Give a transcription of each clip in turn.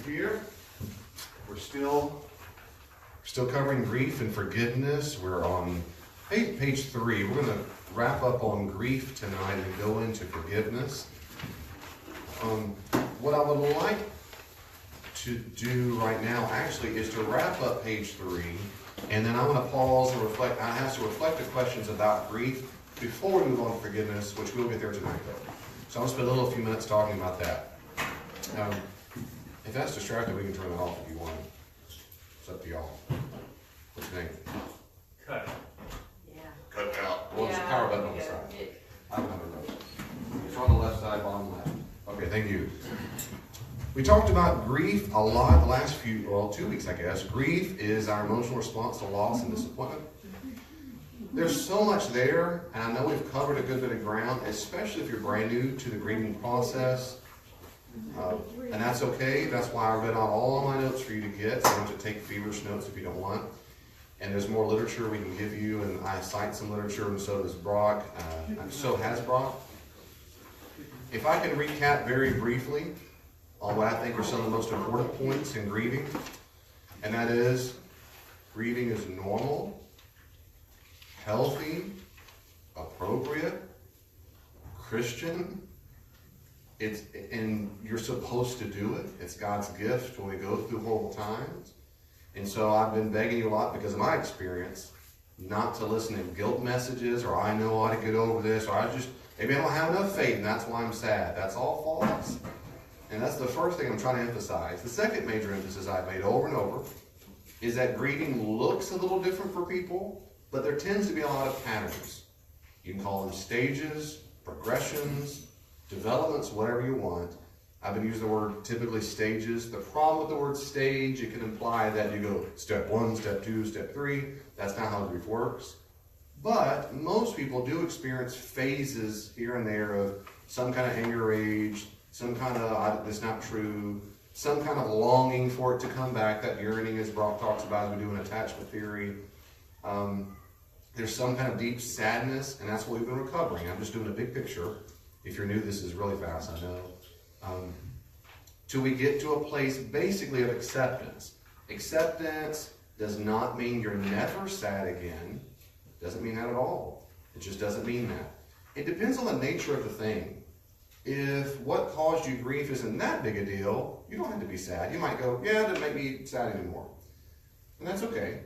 here. We're still covering grief and forgiveness. We're on page 3. We're going to wrap up on grief tonight and go into forgiveness. What I would like to do right now actually is to wrap up page 3, and then I want to pause and reflect. I have to reflect the questions about grief before we move on to forgiveness, which we'll get there tonight though. So I'm going to spend a few minutes talking about that. If that's distracting, we can turn it off if you want. It's up to y'all. What do you think? Cut. Yeah. Cut it out. Well, there's a power button on the side. Yeah. I don't have a remote. It's on the left side, bottom left. Okay, thank you. We talked about grief a lot the last 2 weeks, I guess. Grief is our emotional response to loss and disappointment. There's so much there, and I know we've covered a good bit of ground, especially if you're brand new to the grieving process. And that's okay. That's why I read out all of my notes for you to get. So you don't have to take feverish notes if you don't want. And there's more literature we can give you, and I cite some literature, and so does Brock. So has Brock. If I can recap very briefly on what I think are some of the most important points in grieving, and that is, grieving is normal, healthy, appropriate, Christian. And you're supposed to do it. It's God's gift when we go through horrible times. And so I've been begging you a lot because of my experience not to listen to guilt messages, or I know how to get over this, or maybe I don't have enough faith and that's why I'm sad. That's all false. And that's the first thing I'm trying to emphasize. The second major emphasis I've made over and over is that grieving looks a little different for people, but there tends to be a lot of patterns. You can call them stages, progressions, developments, whatever you want. I've been using the word typically stages. The problem with the word stage, it can imply that you go step 1, step 2, step 3. That's not how grief works. But most people do experience phases here and there of some kind of anger rage, some kind of, that's not true, some kind of longing for it to come back, that yearning as Brock talks about as we do in attachment theory. There's some kind of deep sadness, and that's what we've been recovering. I'm just doing a big picture. If you're new, this is really fast, I know. Till we get to a place basically of acceptance. Acceptance does not mean you're never sad again. Doesn't mean that at all. It just doesn't mean that. It depends on the nature of the thing. If what caused you grief isn't that big a deal, you don't have to be sad. You might go, yeah, it doesn't make me sad anymore. And that's okay.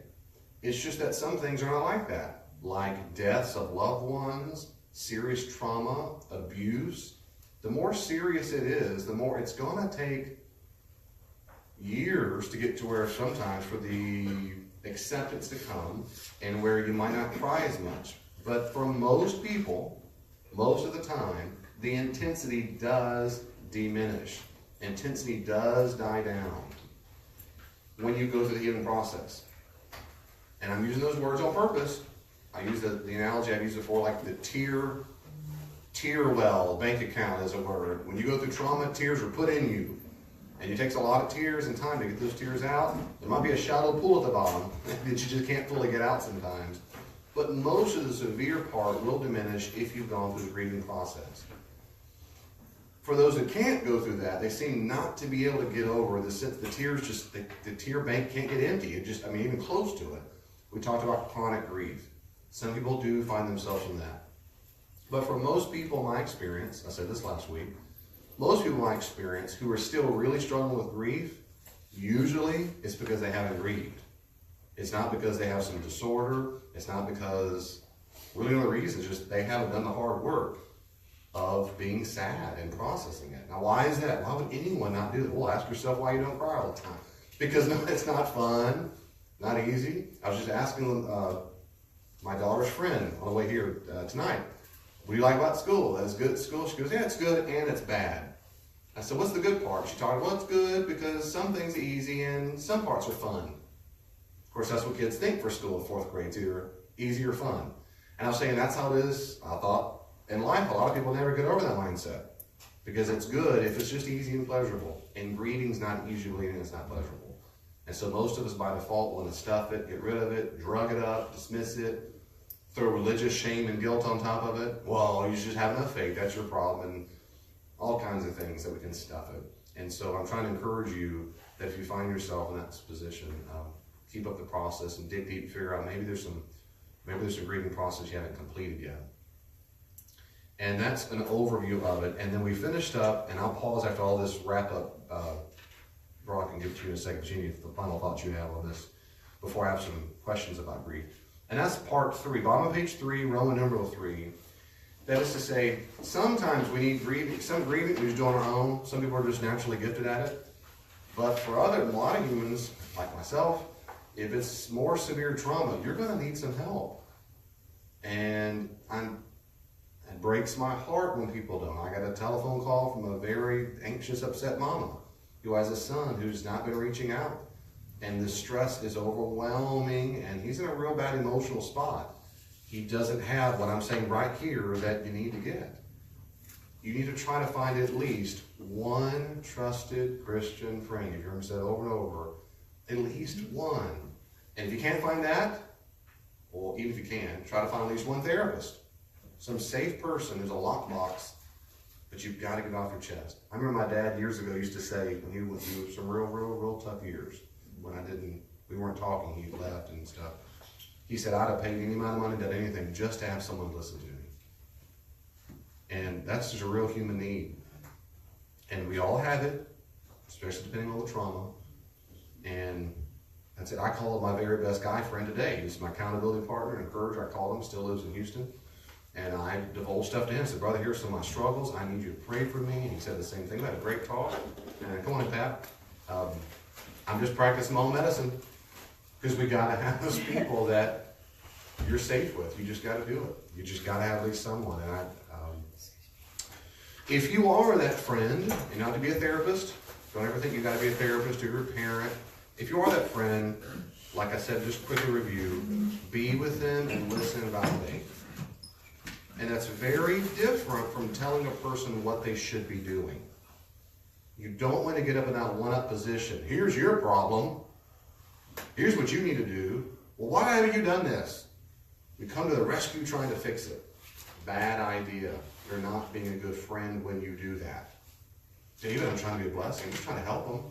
It's just that some things are not like that. Like deaths of loved ones, serious trauma, abuse. The more serious it is, the more it's going to take years to get to where sometimes for the acceptance to come and where you might not cry as much. But for most people, most of the time, the intensity does diminish. Intensity does die down when you go through the healing process. And I'm using those words on purpose. I use the analogy I've used before, like the tear well, bank account is a word. When you go through trauma, tears are put in you. And it takes a lot of tears and time to get those tears out. There might be a shallow pool at the bottom that you just can't fully get out sometimes. But most of the severe part will diminish if you've gone through the grieving process. For those that can't go through that, they seem not to be able to get over the tears, just the tear bank can't get empty. Even close to it. We talked about chronic grief. Some people do find themselves in that. But for most people, my experience, I said this last week, most people, my experience, who are still really struggling with grief, usually it's because they haven't grieved. It's not because they have some disorder. It's not because, really the only reason is just they haven't done the hard work of being sad and processing it. Now, why is that? Why would anyone not do that? Well, ask yourself why you don't cry all the time. Because no, it's not fun, not easy. I was just asking my daughter's friend on the way here tonight, what do you like about school? That's good at school? She goes, yeah, it's good and it's bad. I said, what's the good part? She told me, well, it's good because some things are easy and some parts are fun. Of course, that's what kids think for school in 4th grade. It's either easy or fun. And I was saying that's how it is, I thought, in life. A lot of people never get over that mindset because it's good if it's just easy and pleasurable. And grieving's not usually, and it's not pleasurable. And so most of us by default want to stuff it, get rid of it, drug it up, dismiss it, throw religious shame and guilt on top of it. Well, you just have enough faith. That's your problem. And all kinds of things that we can stuff it. And so I'm trying to encourage you that if you find yourself in that position, keep up the process and dig deep and figure out maybe there's some grieving process you haven't completed yet. And that's an overview of it. And then we finished up, and I'll pause after all this wrap up. Brock can give it to you in a second, but you need the final thoughts you have on this before I have some questions about grief. And that's part 3, bottom of page 3, Roman numeral 3. That is to say, sometimes we need grieving. Some grieving we just do on our own. Some people are just naturally gifted at it. But for a lot of humans, like myself, if it's more severe trauma, you're going to need some help. And it breaks my heart when people don't. I got a telephone call from a very anxious, upset mama who has a son who's not been reaching out. And the stress is overwhelming, and he's in a real bad emotional spot. He doesn't have what I'm saying right here that you need to get. You need to try to find at least one trusted Christian friend. You've heard me say it over and over. At least one. And if you can't find that, well, even if you can, try to find at least one therapist. Some safe person who's a lockbox, but you've got to get it off your chest. I remember my dad years ago used to say, when he went through some real tough years, when we weren't talking, he left and stuff. He said, I'd have paid any amount of money, done anything, just to have someone listen to me. And that's just a real human need. And we all have it, especially depending on the trauma. And that's it. I call my very best guy friend today. He's my accountability partner and encourager. I call him, still lives in Houston. And I divulged stuff to him. I said, brother, here's some of my struggles. I need you to pray for me. And he said the same thing. We had a great talk. And come on, Pat. I'm just practicing my own medicine. Because we got to have those people that you're safe with. You just got to do it. You just got to have at least someone. And if you are that friend, and not to be a therapist, don't ever think you got to be a therapist or you're a parent. If you are that friend, like I said, just quickly review, be with them and listen and validate. And that's very different from telling a person what they should be doing. You don't want to get up in that one-up position. Here's your problem. Here's what you need to do. Well, why haven't you done this? You come to the rescue trying to fix it. Bad idea. You're not being a good friend when you do that. David, I'm trying to be a blessing. I'm just trying to help them.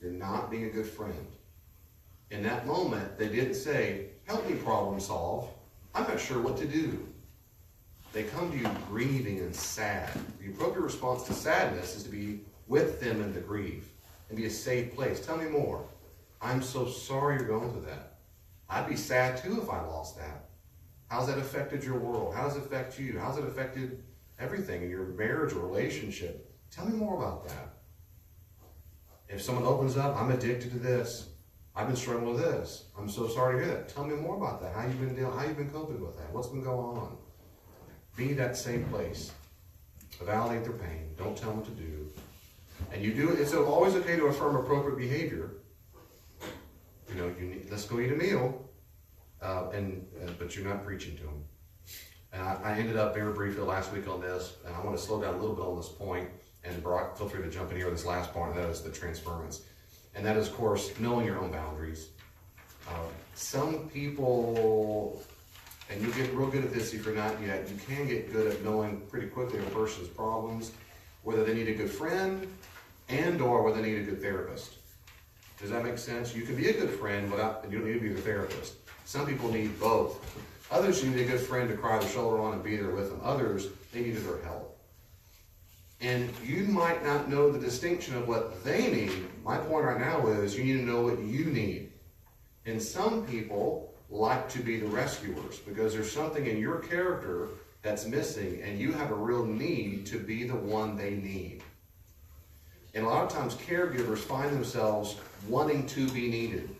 You're not being a good friend. In that moment, they didn't say, help me problem solve. I'm not sure what to do. They come to you grieving and sad. The appropriate response to sadness is to be with them in the grief and be a safe place. Tell me more. I'm so sorry you're going through that. I'd be sad too if I lost that. How's that affected your world? How does it affect you? How's it affected everything in your marriage or relationship? Tell me more about that. If someone opens up, I'm addicted to this. I've been struggling with this. I'm so sorry to hear that. Tell me more about that. How you been coping with that? What's been going on? Be that same place. Validate their pain. Don't tell them what to do. And you do it. It's always okay to affirm appropriate behavior. Let's go eat a meal, but you're not preaching to them. And I ended up very briefly last week on this, and I want to slow down a little bit on this point, and Brock, feel free to jump in here with this last point, and that is the transference. And that is, of course, knowing your own boundaries. Some people, and you get real good at this if you're not yet, you can get good at knowing pretty quickly a person's problems, whether they need a good friend and or whether they need a good therapist. Does that make sense? You can be a good friend, and you don't need to be the therapist. Some people need both. Others need a good friend to cry their shoulder on and be there with them. Others, they needed their help. And you might not know the distinction of what they need. My point right now is you need to know what you need. And some people like to be the rescuers because there's something in your character that's missing, and you have a real need to be the one they need. And a lot of times caregivers find themselves wanting to be needed,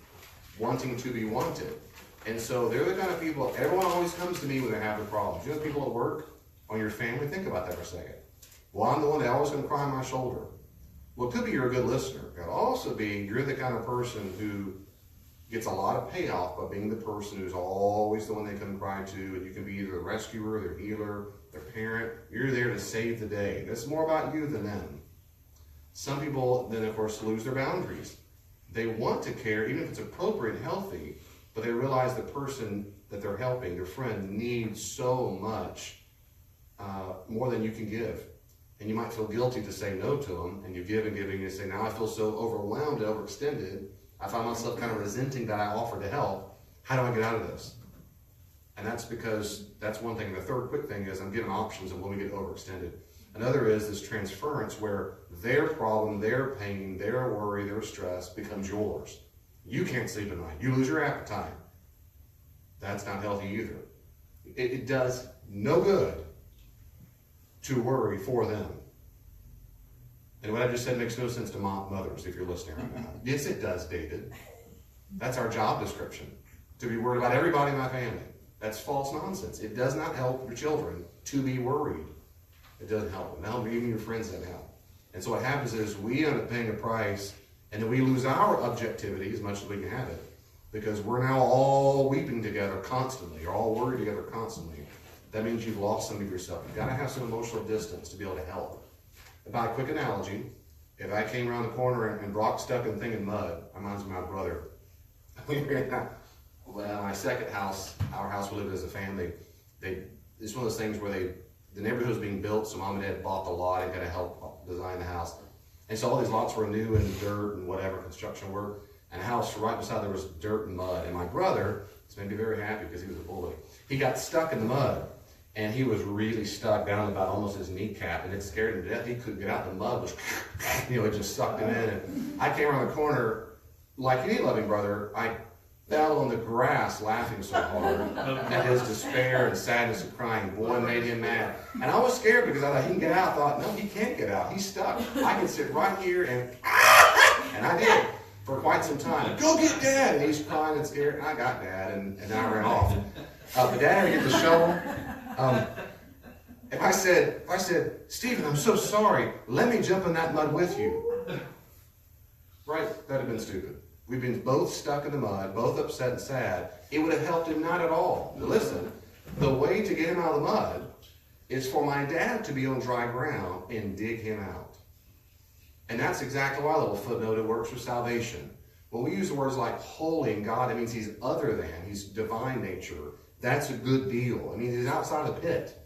wanting to be wanted. And so they're the kind of people, everyone always comes to me when they're having problems. You know, people at work, on your family, think about that for a second. Well, I'm the one that always going to cry on my shoulder. Well, it could be you're a good listener. It could also be you're the kind of person who gets a lot of payoff by being the person who's always the one they come cry to, and you can be either the rescuer, their healer, their parent. You're there to save the day. That's more about you than them. Some people then, of course, lose their boundaries. They want to care, even if it's appropriate and healthy, but they realize the person that they're helping, their friend, needs so much more than you can give. And you might feel guilty to say no to them, and you give and give, and you say, now I feel so overwhelmed and overextended, I find myself kind of resenting that I offered to help. How do I get out of this? And that's because, that's one thing. The third quick thing is I'm giving options of when we get overextended. Another is this transference where their problem, their pain, their worry, their stress becomes yours. You can't sleep at night. You lose your appetite. That's not healthy either. It does no good to worry for them. And what I just said makes no sense to mothers if you're listening right now. Yes, it does, David. That's our job description. To be worried about everybody in my family. That's false nonsense. It does not help your children to be worried. It doesn't help them. Even your friends don't help. And so what happens is we end up paying a price, and then we lose our objectivity as much as we can have it, because we're now all weeping together constantly, or all worried together constantly. That means you've lost some of yourself. You've got to have some emotional distance to be able to help. And by a quick analogy, if I came around the corner and Brock stuck in the thing in mud, reminds me of my brother. Well, my second house, our house we lived as a family, it's one of those things where the neighborhood was being built, so mom and dad bought the lot and got to help design the house. And so all these lots were new and dirt and whatever, construction work. And a house right beside there was dirt and mud. And my brother, this made me very happy because he was a bully, he got stuck in the mud. And he was really stuck down about almost his kneecap, and it scared him to death. He couldn't get out. The mud was, it just sucked him in. And I came around the corner, like any loving brother, I fell on the grass laughing so hard at his despair and sadness and crying. Boy, made him mad. And I was scared because I thought he can get out. I thought, no, he can't get out. He's stuck. I can sit right here and I did for quite some time. Go get Dad! And he's crying and scared. And I got Dad, and then I ran off. But Dad had to get the shovel. If I said, Stephen, I'm so sorry, let me jump in that mud with you. Right? That'd have been stupid. We've been both stuck in the mud, both upset and sad. It would have helped him not at all. Now listen, the way to get him out of the mud is for my dad to be on dry ground and dig him out. And that's exactly why, little footnote, it works for salvation. When we use words like holy in God, it means he's other than, he's divine nature. That's a good deal. I mean, he's outside the pit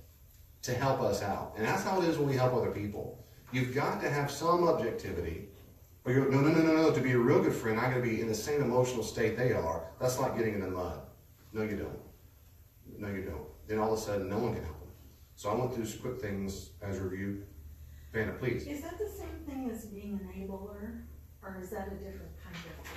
to help us out. And that's how it is when we help other people. You've got to have some objectivity. But no. To be a real good friend, I got to be in the same emotional state they are. That's like getting in the mud. No, you don't. No, you don't. Then all of a sudden, no one can help them. So I went through some quick things as a review. Vanna, please. Is that the same thing as being an enabler? Or is that a different kind of thing?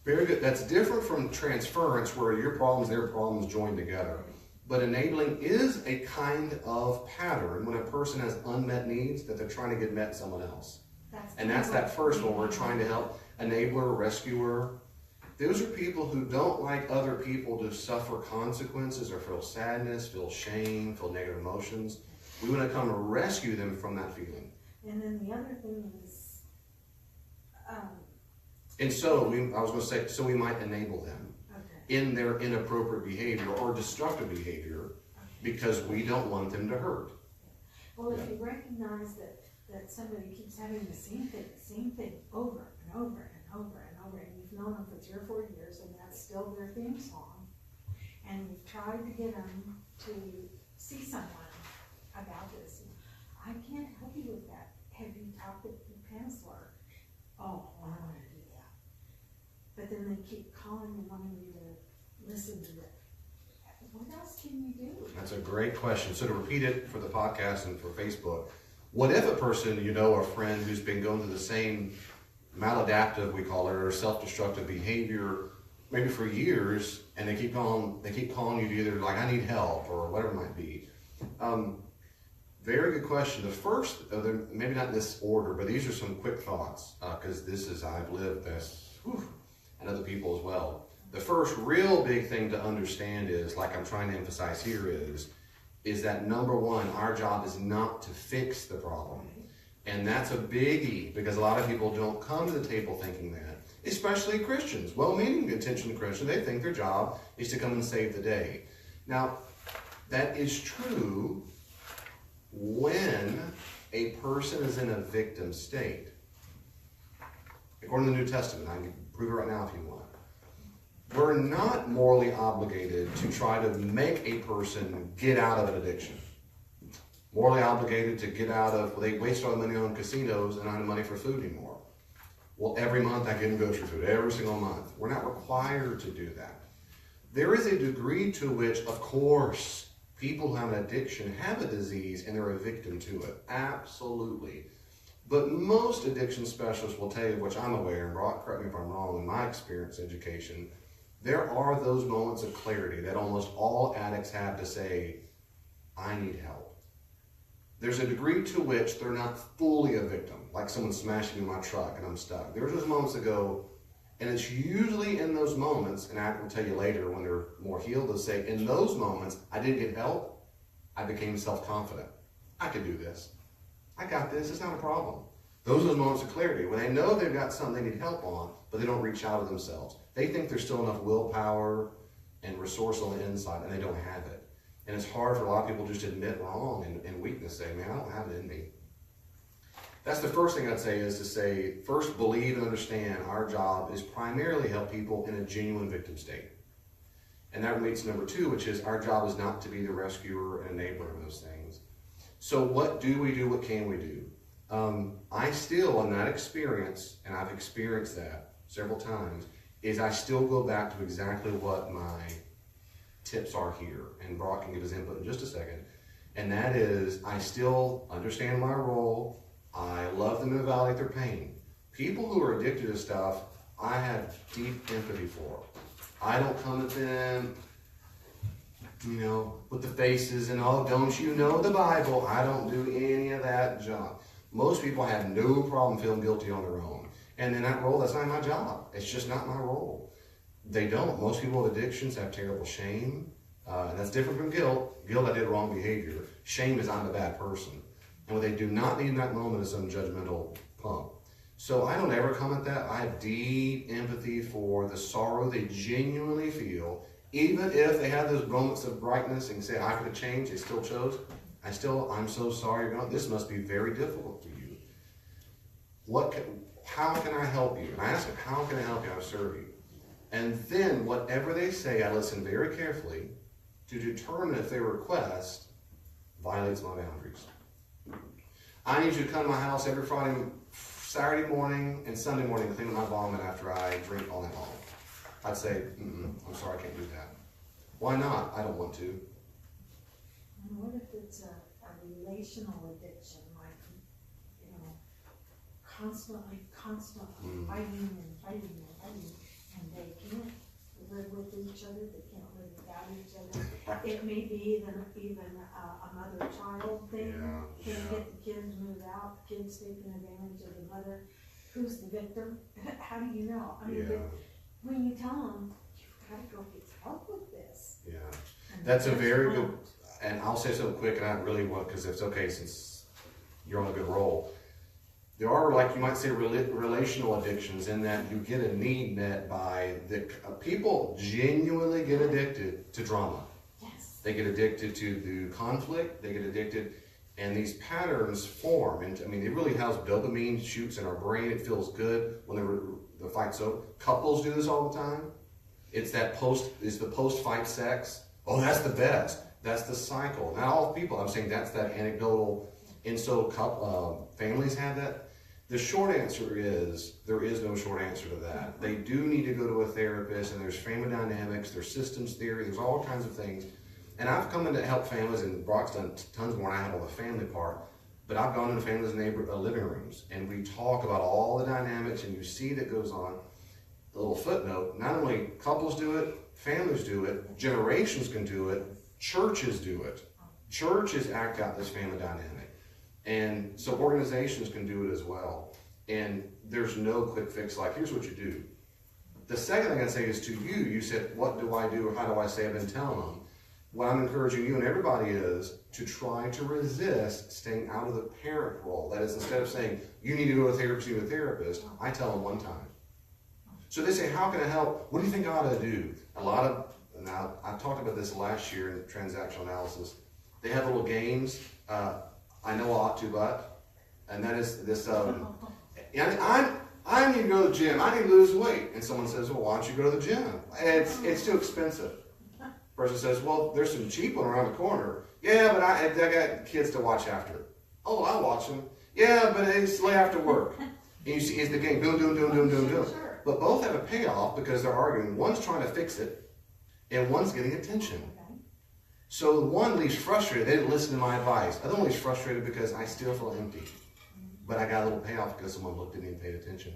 Very good. That's different from transference, where your problems, their problems join together. But enabling is a kind of pattern when a person has unmet needs that they're trying to get met in someone else. That's that first one. We're trying to help enabler, rescuer. Those are people who don't like other people to suffer consequences or feel sadness, feel shame, feel negative emotions. We want to come and rescue them from that feeling. And then the other thing is, and so, I was going to say, so we might enable them in their inappropriate behavior or destructive behavior because we don't want them to hurt. Well, if you recognize that somebody keeps having the same thing over and over and over and over, and you've known them for 3 or 4 years, and that's still their theme song, and you've tried to get them to see someone about this. I can't help you with that. Have you talked with the counselor? Oh, I don't want to do that. But then they keep calling and wanting you to listen to it. What else can you do? That's a great question. So to repeat it for the podcast and for Facebook, what if a person, a friend who's been going through the same maladaptive, we call it, or self-destructive behavior, maybe for years, and they keep calling you to either like, I need help, or whatever it might be. Very good question. The first, maybe not in this order, but these are some quick thoughts, because this is, I've lived this, and other people as well. The first real big thing to understand is, like I'm trying to emphasize here, is that number one, our job is not to fix the problem. And that's a biggie, because a lot of people don't come to the table thinking that, especially Christians, well-meaning intentioned Christians. They think their job is to come and save the day. Now, that is true when a person is in a victim state. According to the New Testament, I can prove it right now if you want. We're not morally obligated to try to make a person get out of an addiction. morally obligated to get out of, well, they waste all the money on casinos and not have money for food anymore. Well, every month I give them grocery food, every single month. We're not required to do that. There is a degree to which, of course, people who have an addiction have a disease and they're a victim to it. Absolutely. But most addiction specialists will tell you, which I'm aware, and Brock, correct me if I'm wrong, in my experience education, there are those moments of clarity that almost all addicts have to say, I need help. There's a degree to which they're not fully a victim, like someone smashing me in my truck and I'm stuck. There's those moments that go, and it's usually in those moments, and I will tell you later when they're more healed, they'll say, in those moments, I didn't get help, I became self-confident. I could do this. I got this, it's not a problem. Those are the moments of clarity, when they know they've got something they need help on, but they don't reach out to themselves. They think there's still enough willpower and resource on the inside, and they don't have it. And it's hard for a lot of people just to admit wrong and weakness, say, man, I don't have it in me. That's the first thing I'd say, is to say, first, believe and understand our job is primarily help people in a genuine victim state. And that leads to number two, which is our job is not to be the rescuer and enabler of those things. So what do we do? What can we do? I still, in that experience, and I've experienced that several times, is I still go back to exactly what my tips are here. And Brock can give his input in just a second. And that is, I still understand my role. I love them to validate their pain. People who are addicted to stuff, I have deep empathy for. I don't come at them, with the faces and all, don't you know the Bible? I don't do any of that junk. Most people have no problem feeling guilty on their own. And in that role, that's not my job. It's just not my role. They don't. Most people with addictions have terrible shame. And that's different from guilt. Guilt, I did wrong behavior. Shame is I'm a bad person. And what they do not need in that moment is some judgmental pump. So I don't ever come at that. I have deep empathy for the sorrow they genuinely feel. Even if they have those moments of brightness and say, I could have changed, they still chose. I'm so sorry. This must be very difficult for you. How can I help you? And I ask them, how can I help you? I'll serve you. And then whatever they say, I listen very carefully to determine if their request violates my boundaries. I need you to come to my house every Saturday morning and Sunday morning to clean up my vomit after I drink all night long. I'd say, I'm sorry, I can't do that. Why not? I don't want to. And what if it's a relational addiction, like, constantly fighting, and they can't live with each other, they can't live without each other. It may be even a mother-child thing. Can't get the kids moved out, the kids taking advantage of the mother. Who's the victim? How do you know? When you tell them, you've got to go get help with this. Yeah, that's a very good, and I'll say something quick, and I really want, because it's okay since you're on a good roll. There are, like you might say, relational addictions in that you get a need met by people genuinely get addicted to drama. Yes. They get addicted to the conflict, they get addicted, and these patterns form. And it really has dopamine shoots in our brain. It feels good when the fight's over. Couples do this all the time. It's the post-fight sex. Oh, that's the best. That's the cycle. Not all people, I'm saying that's that anecdotal. And so families have that. The short answer is, there is no short answer to that. They do need to go to a therapist, and there's family dynamics, there's systems theory, there's all kinds of things. And I've come in to help families, and Brock's done tons more than I have on the family part, but I've gone into families' living rooms, and we talk about all the dynamics, and you see that goes on. A little footnote, not only couples do it, families do it, generations can do it, churches do it. Churches act out this family dynamic. And so organizations can do it as well. And there's no quick fix like, here's what you do. The second thing I'd say is to you, you said, what do I do, or how do I say I've been telling them? What I'm encouraging you and everybody is to try to resist staying out of the parent role. That is, instead of saying, you need to go to a therapist, I tell them one time. So they say, how can I help? What do you think I ought to do? Now, I talked about this last year in transactional analysis. They have little games. I know I ought to, but, and that is this, I need to go to the gym. I need to lose weight. And someone says, well, why don't you go to the gym? It's too expensive. Person says, well, there's some cheap one around the corner. Yeah, but I got kids to watch after. Oh, I'll watch them. Yeah, but it's late after work. And you see, it's the game, boom, boom, boom, boom, boom, boom. Sure. But both have a payoff because they're arguing. One's trying to fix it, and one's getting attention. Okay. So one leaves frustrated. They didn't listen to my advice. The other one leaves frustrated because I still feel empty. But I got a little payoff because someone looked at me and paid attention.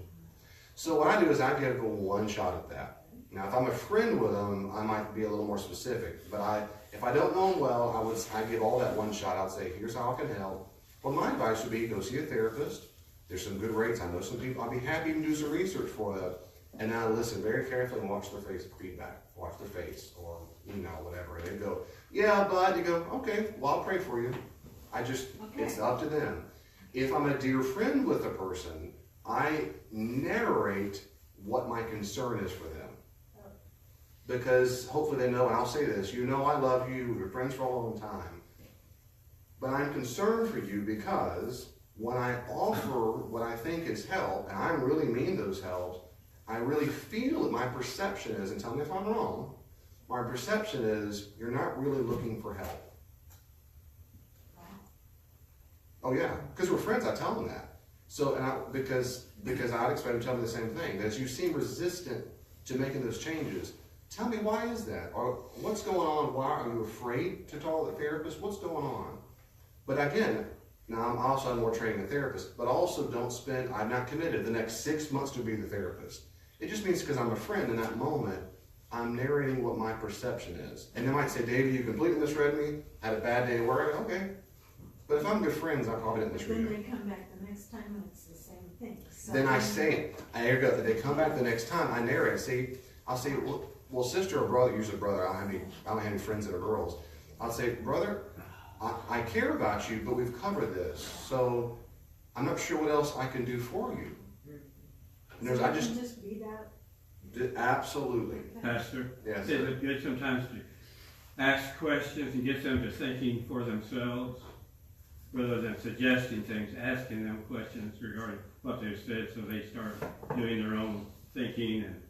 So what I do is I give them one shot at that. Now, if I'm a friend with them, I might be a little more specific. But if I don't know them well, I give all that one shot. I'd say, here's how I can help. Well, my advice would be go see a therapist. There's some good rates. I know some people. I'd be happy to do some research for them. And now listen very carefully and watch their face feedback. Watch their face or email, whatever. And they go, yeah, bud. You go, okay, well, I'll pray for you. It's up to them. If I'm a dear friend with a person, I narrate what my concern is for them. Because hopefully they know, and I'll say this, you know I love you, we're friends for a long time. But I'm concerned for you because when I offer what I think is help, and I really mean those helps, I really feel that my perception is, and tell me if I'm wrong, my perception is you're not really looking for help. Oh yeah, because we're friends, I tell them that. So, because I'd expect them to tell me the same thing, that you seem resistant to making those changes. Tell me, why is that? Or what's going on? Why are you afraid to talk to the therapist? What's going on? But again, now I'm also more training a therapist, but also I'm not committed the next 6 months to be the therapist. It just means because I'm a friend in that moment, I'm narrating what my perception is. And they might say, David, you completely misread me, had a bad day at work. Okay. But if I'm good friends, I probably didn't misread you. Then they come back the next time and it's the same thing. So then I say it. There you go. They come back the next time, I narrate. See, I'll say, well, sister or brother, usually brother, I don't have any friends that are girls. I'll say, brother, I care about you, but we've covered this. So I'm not sure what else I can do for you. And so I just be that. Absolutely. Pastor, Yes. is it good sometimes to ask questions and get them to thinking for themselves, rather than suggesting things, asking them questions regarding what they've said, so they start doing their own thinking and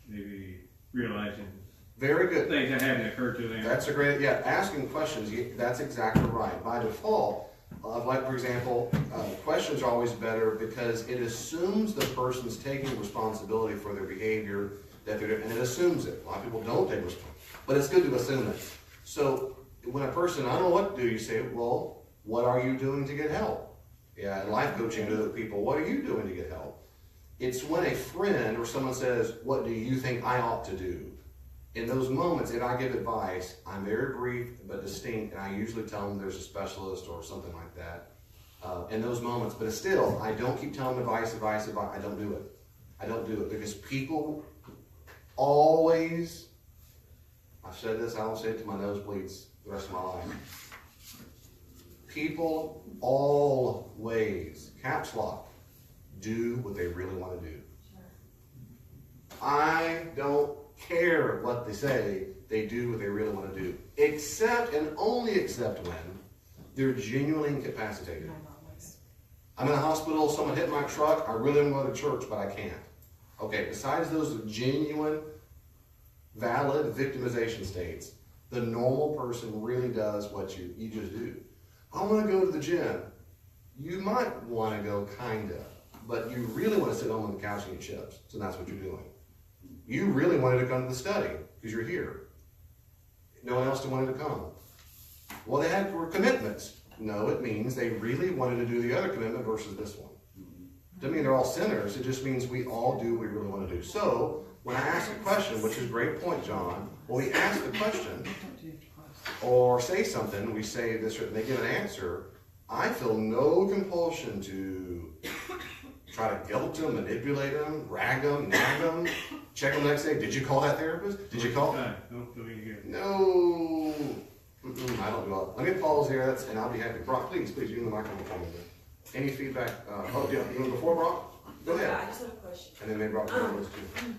maybe realizing Very good. things that haven't occurred to them. That's a great, asking questions, that's exactly right. By default, like for example, questions are always better because it assumes the person's taking responsibility for their behavior that they're doing, and it assumes it. A lot of people don't take responsibility, but it's good to assume it. So when a person, I don't know what to do, you say, well, what are you doing to get help? Yeah, in life coaching to other people, what are you doing to get help? It's when a friend or someone says, what do you think I ought to do? In those moments, if I give advice, I'm very brief but distinct, and I usually tell them there's a specialist or something like that in those moments. But still, I don't keep telling them advice. I don't do it. I don't do it because people always, I've said this, I will say it to my nose bleeds the rest of my life. People always, caps lock, do what they really want to do. I don't care what they say, they do what they really want to do. Except, and only except when, they're genuinely incapacitated. I'm in a hospital, someone hit my truck, I really want to go to church, but I can't. Okay, besides those genuine, valid victimization states, the normal person really does what you just do. I want to go to the gym. You might want to go, kinda, but you really want to sit home on the couch and eat chips, so that's what you're doing. You really wanted to come to the study because you're here. No one else wanted to come. Well, they were commitments. No, it means they really wanted to do the other commitment versus this one. Doesn't mean they're all sinners. It just means we all do what we really want to do. So when I ask a question, which is a great point, John, when we ask the question or say something, we say this, and they give an answer, I feel no compulsion to try to guilt them, manipulate them, rag them, nag them, check them the next day. Did you call that therapist? Did you call? Don't feel you good. No. I don't do all. Let me pause here, and I'll be happy. Brock, please, you in the microphone for me. Any feedback? Even before Brock? Go ahead. Yeah, I just have a question. And then maybe Brock can listen too.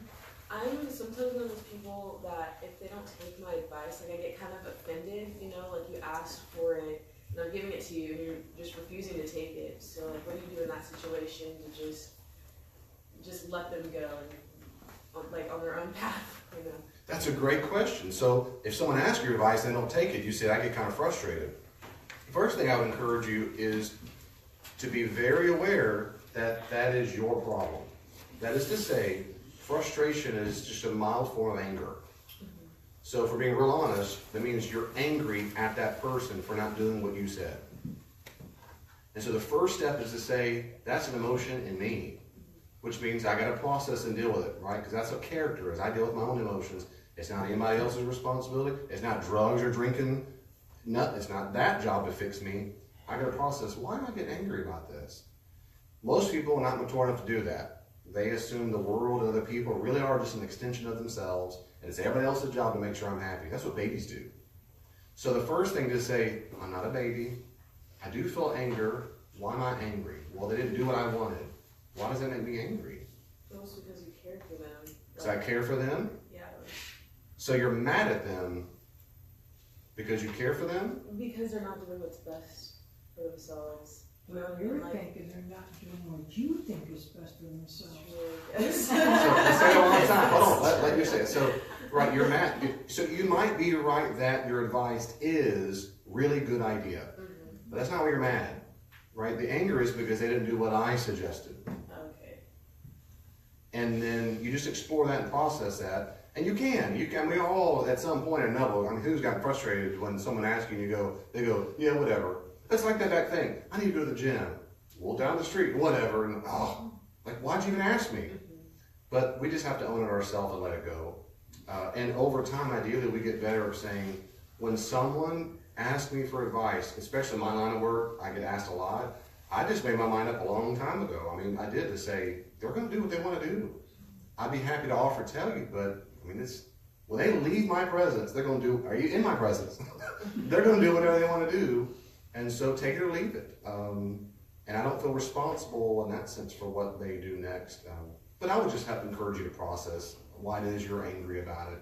I'm sometimes one of those people that if they don't take my advice, like I get kind of offended, like you asked for it, and I'm giving it to you, and you're just refusing to take it. So like, what do you do in that situation to just let them go and like on their own path, That's a great question. So if someone asks your advice and they don't take it, you say, I get kind of frustrated. The first thing I would encourage you is to be very aware that that is your problem. That is to say, frustration is just a mild form of anger. So if we're being real honest, that means you're angry at that person for not doing what you said. And so the first step is to say, that's an emotion in me, which means I got to process and deal with it, right? Because that's what character is. I deal with my own emotions. It's not anybody else's responsibility. It's not drugs or drinking. It's not that job to fix me. I got to process, why am I getting angry about this? Most people are not mature enough to do that. They assume the world and other people really are just an extension of themselves, and it's everybody else's job to make sure I'm happy. That's what babies do. So the first thing to say, I'm not a baby. I do feel anger. Why am I angry? Well, they didn't do what I wanted. Why does that make me angry? Also because you care for them. Because I care for them? Yeah. So you're mad at them because you care for them? Because they're not doing what's best for themselves. Well, you're thinking they're not doing what you think is best for themselves. So let's take it one at a time. Hold on, let you say it. So, right, you're mad. So you might be right that your advice is really good idea. But that's not why you're mad, right? The anger is because they didn't do what I suggested. Okay. And then you just explore that and process that. And you can. We all, at some point or another, I mean, who's gotten frustrated when someone asks you, they go, yeah, whatever. It's like that thing. I need to go to the gym. Well, down the street, whatever. And, why'd you even ask me? But we just have to own it ourselves and let it go. And over time, ideally, we get better at saying, when someone asks me for advice, especially in my line of work, I get asked a lot. I just made my mind up a long time ago. I mean, I did to say, they're going to do what they want to do. I'd be happy to offer to tell you, but I mean, when they leave my presence, they're going to do, are you in my presence? They're going to do whatever they want to do. And so take it or leave it. And I don't feel responsible in that sense for what they do next. But I would just have to encourage you to process why it is you're angry about it.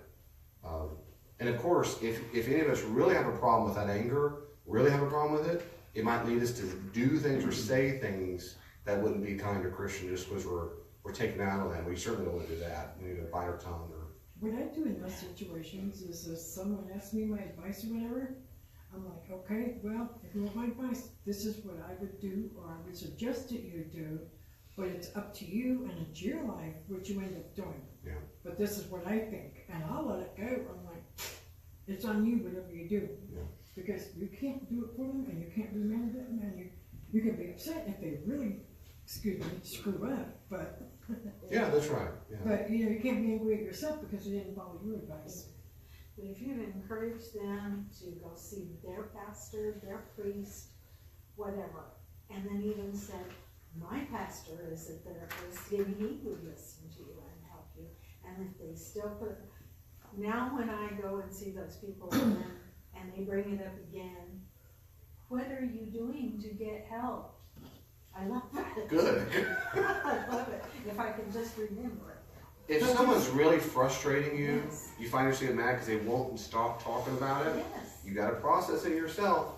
And of course, if any of us really have a problem with that anger, really have a problem with it, it might lead us to do things or say things that wouldn't be kind or Christian just because we're taken out of them. We certainly don't want to do that. We need to bite our tongue. What I do in those situations is if someone asks me my advice or whatever, I'm like, okay, well, if you want my advice, this is what I would do or I would suggest that you do, but it's up to you and it's your life what you end up doing. Yeah. But this is what I think, and I'll let it go. I'm like, it's on you, whatever you do. Yeah. Because you can't do it for them and you can't be mad at them and you can be upset if they really, screw up, but. Yeah, that's right. Yeah. But, you can't be angry at yourself because you didn't follow your advice. But if you encourage them to go see their pastor, their priest, whatever, and then even said, my pastor is a therapist, and he would listen to you and help you. And if they still put, now when I go and see those people again, and they bring it up again, what are you doing to get help? I love that. Good. I love it, if I can just remember it. If someone's really frustrating you, Yes. you find yourself mad because they won't stop talking about it, Yes. you got to process it yourself.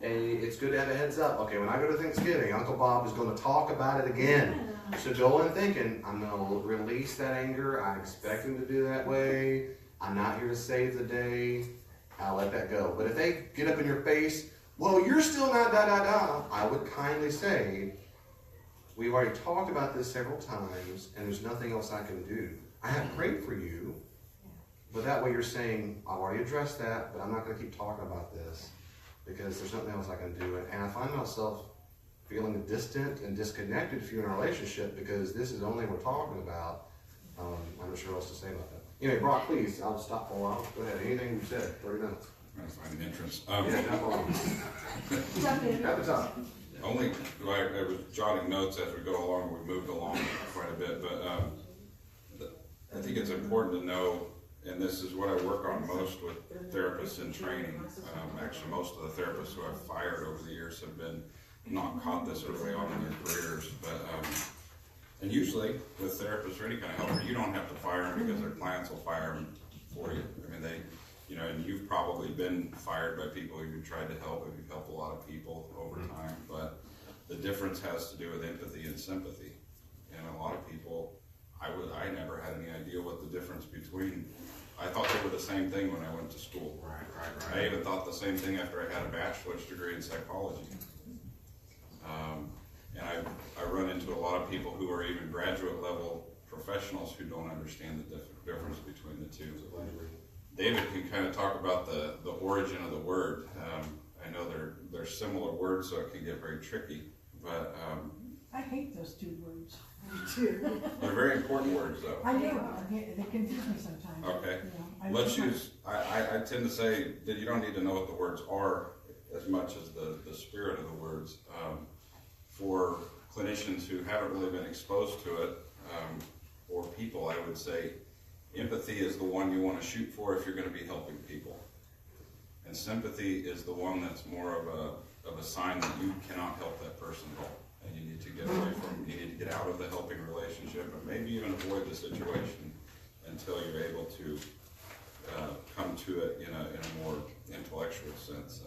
And it's good to have a heads up. Okay, when I go to Thanksgiving, Uncle Bob is going to talk about it again. Yeah. So go in thinking, I'm going to release that anger. I expect him to do that way. I'm not here to save the day. I'll let that go. But if they get up in your face, well, you're still not da-da-da, I would kindly say, we've already talked about this several times, and there's nothing else I can do. I have prayed for you, but that way you're saying, I've already addressed that, but I'm not going to keep talking about this because there's nothing else I can do. And I find myself feeling distant and disconnected if you're in a relationship because this is only we're talking about. I'm not sure what else to say about that. Anyway, Brock, please, I'll stop for a while. Go ahead. Anything you said, 30 minutes. I'm trying to find an entrance. Yeah, jump on. Jump in. At the top. Only, I was jotting notes as we go along, we moved along quite a bit, but I think it's important to know, and this is what I work on most with therapists in training. Actually, most of the therapists who I've fired over the years have been not caught this early on in their careers, but and usually with therapists or any kind of helper, you don't have to fire them because their clients will fire them for you. I mean, and you've probably been fired by people you've tried to help, and you've helped a lot of people over time, but the difference has to do with empathy and sympathy. And a lot of people, I never had any idea what the difference between I thought they were the same thing when I went to school. Right. I even thought the same thing after I had a bachelor's degree in psychology. And I run into a lot of people who are even graduate level professionals who don't understand the difference between the two. David can kind of talk about the origin of the word. I know they're similar words, so it can get very tricky, but I hate those two words. they're very important words, though. I do. They confuse me sometimes. Okay. You know, Let's use, I tend to say that you don't need to know what the words are as much as the spirit of the words. For clinicians who haven't really been exposed to it, or people, I would say empathy is the one you want to shoot for if you're going to be helping people. And sympathy is the one that's more of a sign that you cannot help that person at all. And you need to get away from, you need to get out of the helping relationship, and maybe even avoid the situation until you're able to come to it in a more intellectual sense.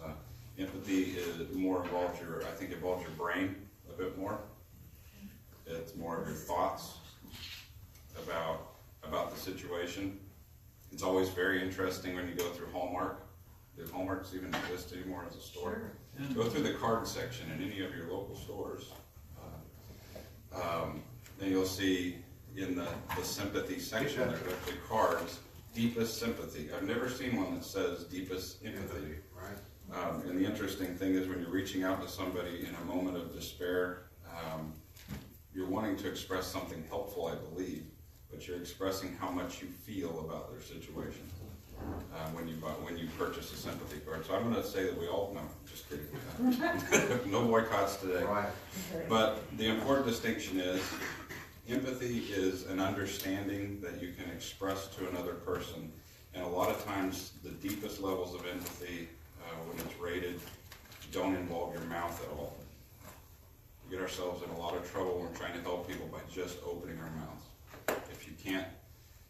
Empathy is more involves involves your brain a bit more. It's more of your thoughts about the situation. It's always very interesting when you go through Hallmark. Do Hallmarks even exist anymore as a store? Sure. Go through the card section in any of your local stores. Then you'll see in the sympathy section, there's actually cards, deepest sympathy. I've never seen one that says deepest empathy. Right. And the interesting thing is when you're reaching out to somebody in a moment of despair, you're wanting to express something helpful, I believe, but you're expressing how much you feel about their situation when you purchase a sympathy card. So I'm going to say that we all, no, just kidding. No boycotts today. Right. But the important distinction is empathy is an understanding that you can express to another person. And a lot of times the deepest levels of empathy, when it's rated, don't involve your mouth at all. We get ourselves in a lot of trouble when we're trying to help people by just opening our mouths.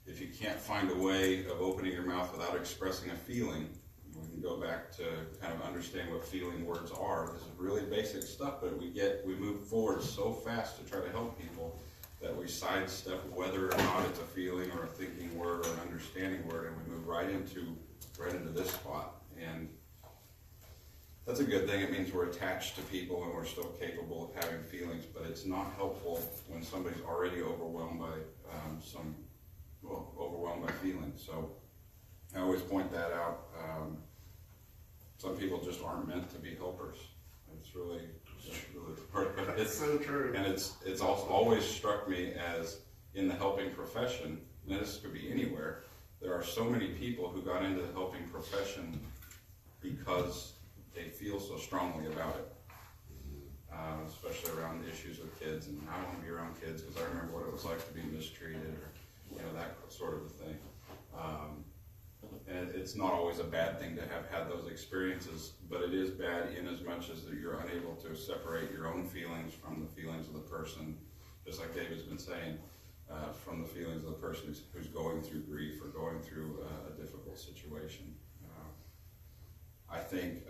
If you can't find a way of opening your mouth without expressing a feeling, we can go back to kind of understand what feeling words are. This is really basic stuff, but we move forward so fast to try to help people that we sidestep whether or not it's a feeling or a thinking word or an understanding word, and we move right into this spot. And that's a good thing. It means we're attached to people and we're still capable of having feelings, but it's not helpful when somebody's already overwhelmed by overwhelmed by feelings. So I always point that out. Some people just aren't meant to be helpers. It's really hard. It's so true. And it's also always struck me as in the helping profession, and this could be anywhere, there are so many people who got into the helping profession because they feel so strongly about it, especially around issues with kids. And I want to be around kids because I remember what it was like to be mistreated, or that sort of a thing. And it's not always a bad thing to have had those experiences, but it is bad in as much as that you're unable to separate your own feelings from the feelings of the person, just like David's been saying, from the feelings of the person who's going through grief or going through a difficult situation. I think.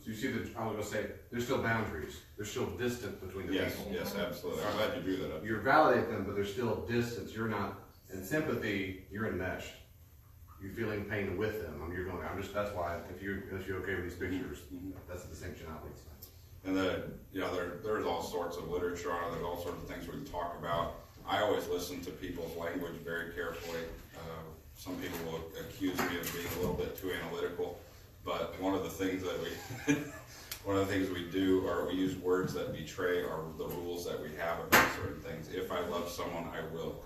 So you see I was going to say, there's still boundaries. There's still distance between the people. Yes, absolutely. I'm glad you drew that up. You validate them, but there's still distance. You're not, in sympathy, you're enmeshed. You're feeling pain with them. That's why, if you're okay with these pictures, that's the distinction I would say. And there's all sorts of literature on it. There's all sorts of things we can talk about. I always listen to people's language very carefully. Some people will accuse me of being a little bit too analytical, but one of the things we do, or we use words that betray the rules that we have about certain things. If I love someone, I will.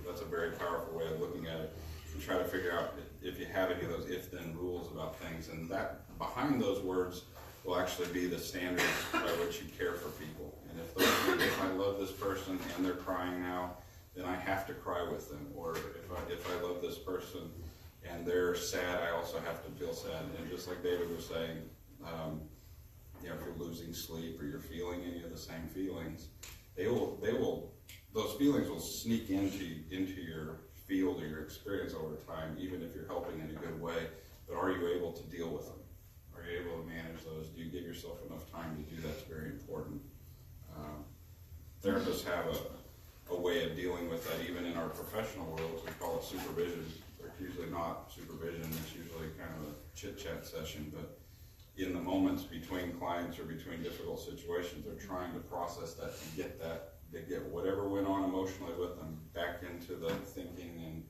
That's a very powerful way of looking at it. And try to figure out if you have any of those if-then rules about things, and that behind those words will actually be the standards by which you care for people. And if I love this person and they're crying now, then I have to cry with them. Or if I love this person and they're sad, I also have to feel sad. And just like David was saying, if you're losing sleep or you're feeling any of the same feelings, those feelings will sneak into your field or your experience over time, even if you're helping in a good way. But are you able to deal with them? Are you able to manage those? Do you give yourself enough time to do that? It's very important. Therapists have a way of dealing with that, even in our professional worlds. We call it supervision. There usually not supervision, it's usually kind of a chit-chat session, but in the moments between clients or between difficult situations, they're trying to process that and get whatever went on emotionally with them back into the thinking and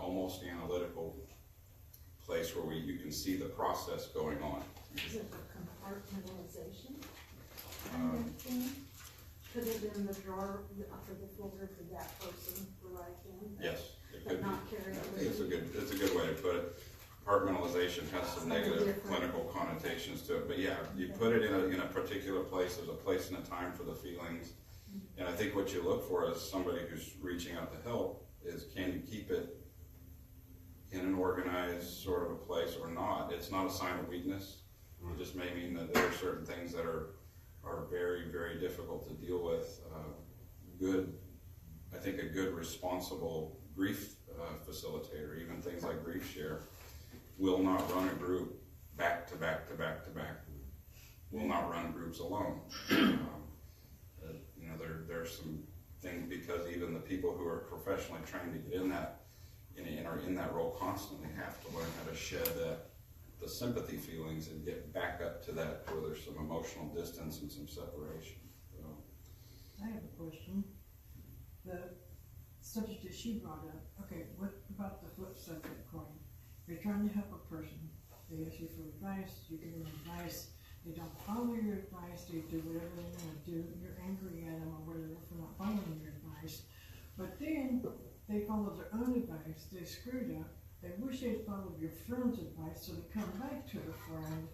almost analytical place where you can see the process going on. Is it a compartmentalization kind of thing? Put it in the drawer for the folder for that person right then? Yes, it But could be. not carry I it think with you? it's a good way to put it. Compartmentalization has some negative Different. clinical connotations to it, but yeah, you put it in a particular place, there's a place and a time for the feelings. And I think what you look for as somebody who's reaching out to help is, can you keep it in an organized sort of a place or not? It's not a sign of weakness. It just may mean that there are certain things that are very, very difficult to deal with. I think a good responsible grief facilitator, even things like Grief Share, will not run a group back to back to back to back. Will not run groups alone. There's some things, because even the people who are professionally trained to get in that and are in that role constantly have to learn how to shed the sympathy feelings and get back up to that where there's some emotional distance and some separation. So. I have a question. The subject that she brought up, okay, what about the flip side of the coin? You're trying to help a person. They ask you for advice, you give them advice, they don't follow your advice, they do whatever they want to do, you're angry at them or whatever for not following your advice. But then they follow their own advice, they screwed up, they wish they'd followed your friend's advice, so they come back to the friend,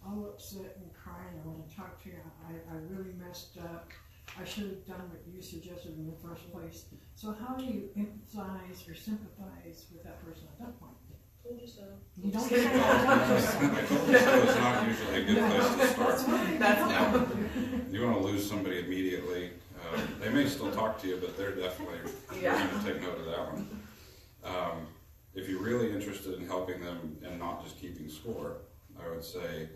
all upset and crying, I want to talk to you, I really messed up, I should have done what you suggested in the first place. So how do you empathize or sympathize with that person at that point? Told you so. You don't say that. I told you so, it's not usually a good place to start. That's You want to lose somebody immediately. They may still talk to you, but they're definitely going to take note of that one. If you're really interested in helping them and not just keeping score, I would say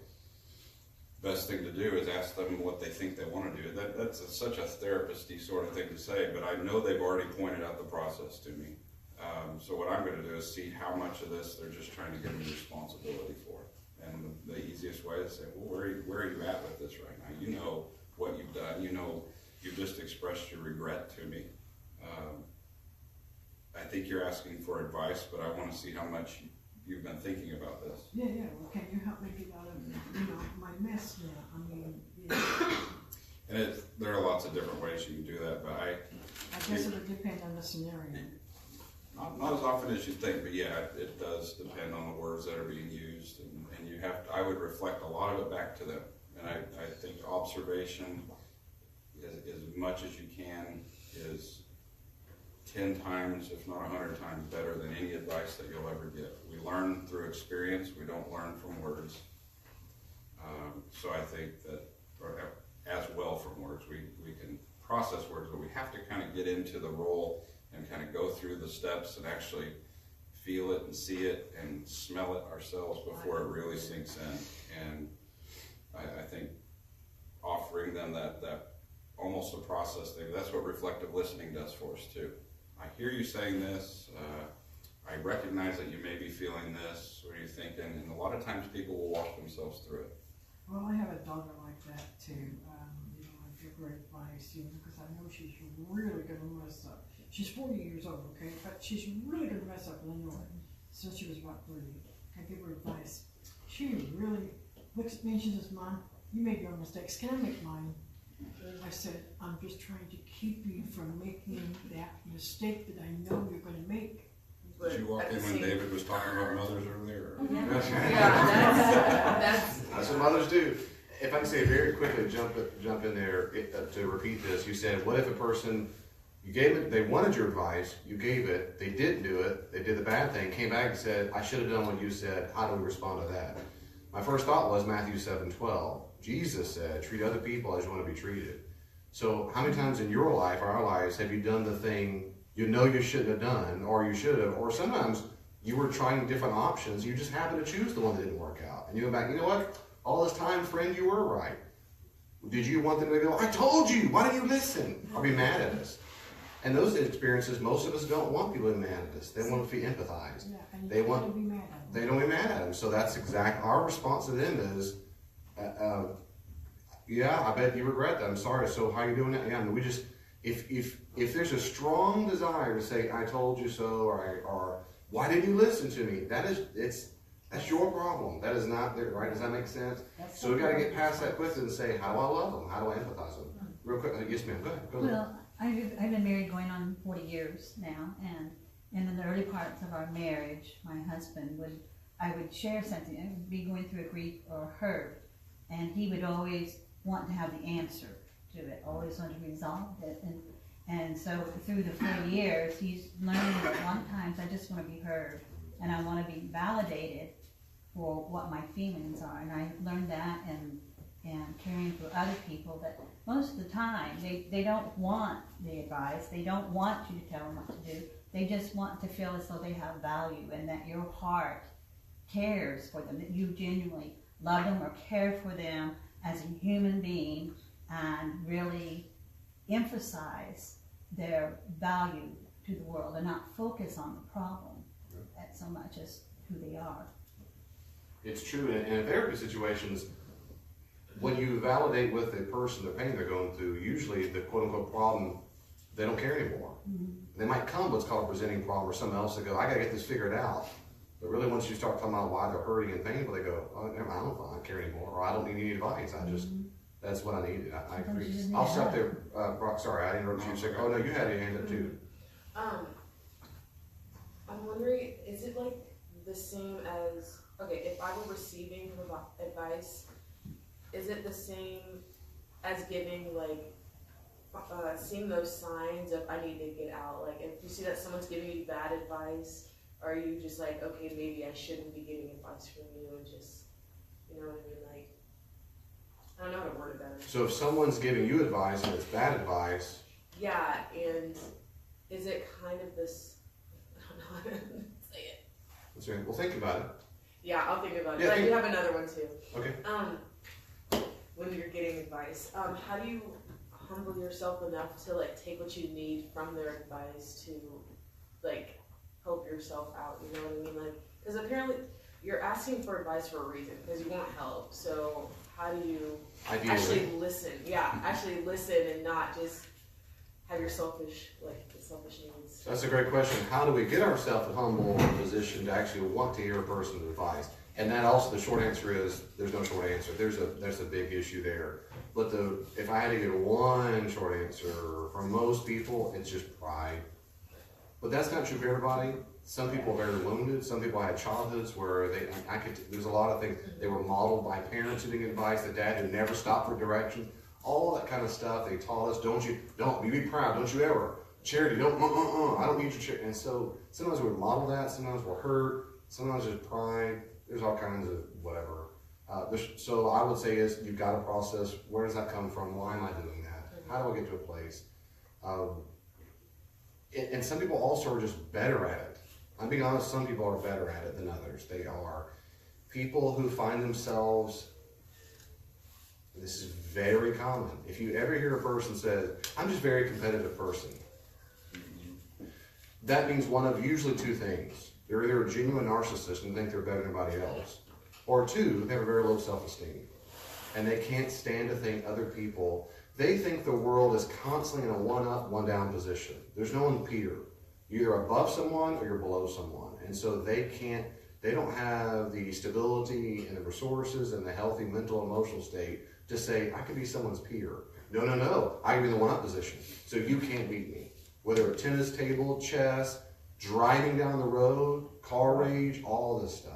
best thing to do is ask them what they think they want to do. That's such a therapist-y sort of thing to say, but I know they've already pointed out the process to me. So what I'm going to do is see how much of this they're just trying to give me responsibility for. And the easiest way is say, well, where are you at with this right now? You know what you've done. You know you've just expressed your regret to me. I think you're asking for advice, but I want to see how much you've been thinking about this. Yeah, well, can you help me get out of, my mess now? I mean, And there are lots of different ways you can do that, but I guess it would depend on the scenario. not as often as you think, but yeah, it does depend on the words that are being used, and you have to, I would reflect a lot of it back to them, and I think observation, as much as you can, is 10 times, if not 100 times better than any advice that you'll ever get. We learn through experience, we don't learn from words. So I think that, or as well from words, we can process words, but we have to kind of get into the role and kind of go through the steps and actually feel it and see it and smell it ourselves before it really sinks in. And I think offering them that almost a process thing, that's what reflective listening does for us too. I hear you saying this, I recognize that you may be feeling this, what are you thinking? And a lot of times people will walk themselves through it. Well, I have a daughter like that too. I give her advice, because I know she's really going to mess up. She's 40 years old, okay, but she's really going to mess up in Illinois since she was about 30. I give her advice. She really looks at me and she says, "Mom, you made your mistakes. Can I make mine?" I said, "I'm just trying to keep you from making that mistake that I know you're going to make." Did you walk in when David was talking about mothers earlier? Yeah, That's what mothers do. If I can say very quickly, jump in there to repeat this. You said, what if a person, you gave it, they wanted your advice, you gave it, they didn't do it, they did the bad thing, came back and said, I should have done what you said. How do we respond to that? My first thought was Matthew 7:12. Jesus said, treat other people as you want to be treated. So how many times in your life, or our lives, have you done the thing you know you shouldn't have done, or you should have, or sometimes you were trying different options, you just happened to choose the one that didn't work out. And you go back, you know what? All this time, friend, you were right. Did you want them to go, I told you, why didn't you listen? Or be mad at us? And those experiences, most of us don't want people to be mad at us. They want to be empathized. Yeah, and They you want- want to be mad at them. They don't be mad at them. So that's our response to them is, yeah, I bet you regret that. I'm sorry. So how you doing that? Yeah, I mean, we just, if there's a strong desire to say, I told you so, or why didn't you listen to me? That's your problem. That is not there, right? Does that make sense? That's So we got to okay. get past that quickly and say, how do I love them? How do I empathize with them? Real quick, yes ma'am, go ahead. Go ahead. Well, I've been married going on 40 years now, and in the early parts of our marriage, my husband I would share something, I would be going through a grief or hurt, and he would always want to have the answer to it, always want to resolve it, and so through the 40 years, he's learned that a lot of times I just want to be heard, and I want to be validated for what my feelings are, and I learned that and caring for other people, that most of the time they don't want the advice, they don't want you to tell them what to do, they just want to feel as though they have value and that your heart cares for them, that you genuinely love them or care for them as a human being and really emphasize their value to the world and not focus on the problem so much as who they are. It's true, and in therapy situations, when you validate with a person the pain they're going through, usually the quote-unquote problem, they don't care anymore. Mm-hmm. They might come what's called a presenting problem or something else, they go, I gotta get this figured out. But really, once you start talking about why they're hurting and painful, they go, oh, never mind, I don't care anymore, or I don't need any advice, that's what I needed. I agree. Sometimes you just need I'll stop help. there, Brock, sorry, I interrupted you. Oh, no, you had your hand up too. I'm wondering, is it like the same as, okay, if I were receiving advice, is it the same as giving, like, seeing those signs of I need to get out? Like, if you see that someone's giving you bad advice, are you just like, okay, maybe I shouldn't be getting advice from you, and just, you know what I mean? Like, I don't know how to word it better. So if someone's giving you advice and it's bad advice, Yeah, and is it kind of this, I don't know how to say it. that's right. Well, think about it. Yeah, I'll think about it. Yeah, But I do have another one too. Okay. When you're getting advice, how do you humble yourself enough to like take what you need from their advice to like help yourself out? You know what I mean? Like, because apparently you're asking for advice for a reason, because you want help. So how do you actually listen? Yeah, actually listen and not just have your selfish needs. That's a great question. How do we get ourselves in a humble position to actually want to hear a person's advice? And that also, the short answer is, there's no short answer. There's a big issue there. But if I had to get one short answer, for most people, it's just pride. But that's not true for everybody. Some people are very wounded. Some people had childhoods where there's a lot of things. They were modeled by parents who didn't get advice, the dad who never stopped for direction. All that kind of stuff they taught us. Don't you be proud, don't you ever. Charity, I don't need your charity. And so sometimes we're modeled that, sometimes we're hurt, sometimes there's pride, there's all kinds of whatever. So I would say is you've got to process, where does that come from? Why am I doing that? How do I get to a place? And some people also are just better at it. I'm being honest, some people are better at it than others. They are people who find themselves, this is very common. If you ever hear a person say, I'm just a very competitive person, that means one of usually two things. They're either a genuine narcissist and think they're better than anybody else, or two, they have a very low self-esteem. And they can't stand to think other people, they think the world is constantly in a one-up, one-down position. There's no one peer. You're either above someone or you're below someone. And so they don't have the stability and the resources and the healthy mental, emotional state to say, I could be someone's peer. No, I can be in the one-up position, so you can't beat me. Whether a tennis table, chess, driving down the road, car rage, all this stuff.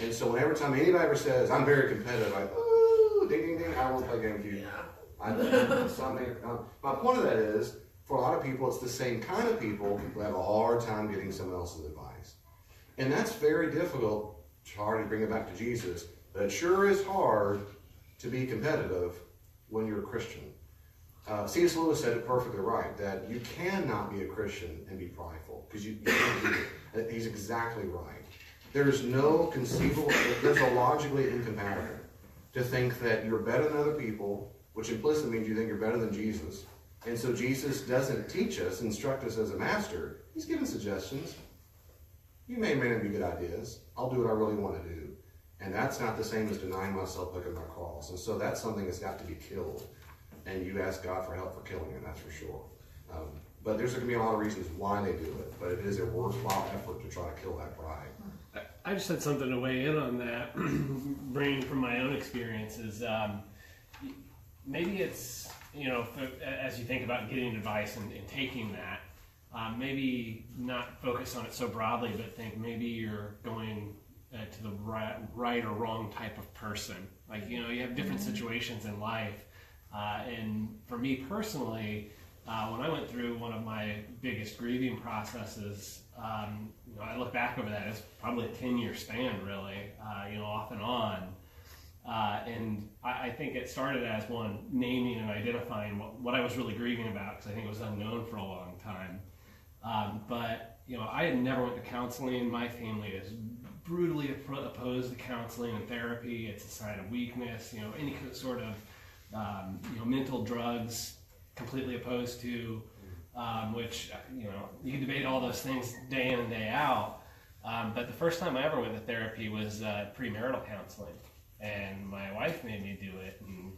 And so whenever time anybody ever says, I'm very competitive, like, ooh, ding, ding, ding, I won't play games with you. My point of that is, for a lot of people, it's the same kind of people who have a hard time getting someone else's advice. And that's very difficult. It's hard to bring it back to Jesus, but it sure is hard to be competitive when you're a Christian. C.S. Lewis said it perfectly right, that you cannot be a Christian and be prideful, because you can't do it. He's exactly right. There's no conceivable, there's a logically incompatible to think that you're better than other people, which implicitly means you think you're better than Jesus, And so Jesus doesn't teach us, instruct us as a master. He's giving suggestions. You may or may not be good ideas. I'll do what I really want to do. And that's not the same as denying myself, picking my cross. And so that's something that's got to be killed. And you ask God for help for killing it, that's for sure. But there's going to be a lot of reasons why they do it. But it is a worthwhile effort to try to kill that pride. I just had something to weigh in on that, bringing from my own experiences. Maybe it's, as you think about getting advice and taking that, maybe not focus on it so broadly, but think maybe you're going to the right or wrong type of person. Like, you have different situations in life. And for me personally, when I went through one of my biggest grieving processes, I look back over that, it's probably a 10-year span, really, off and on. And I think it started as one, naming and identifying what I was really grieving about, because I think it was unknown for a long time. But I had never went to counseling. My family is brutally opposed to counseling and therapy. It's a sign of weakness. Any sort of mental drugs, completely opposed to, which you can debate all those things day in and day out. But the first time I ever went to therapy was premarital counseling, and my wife made me do it. And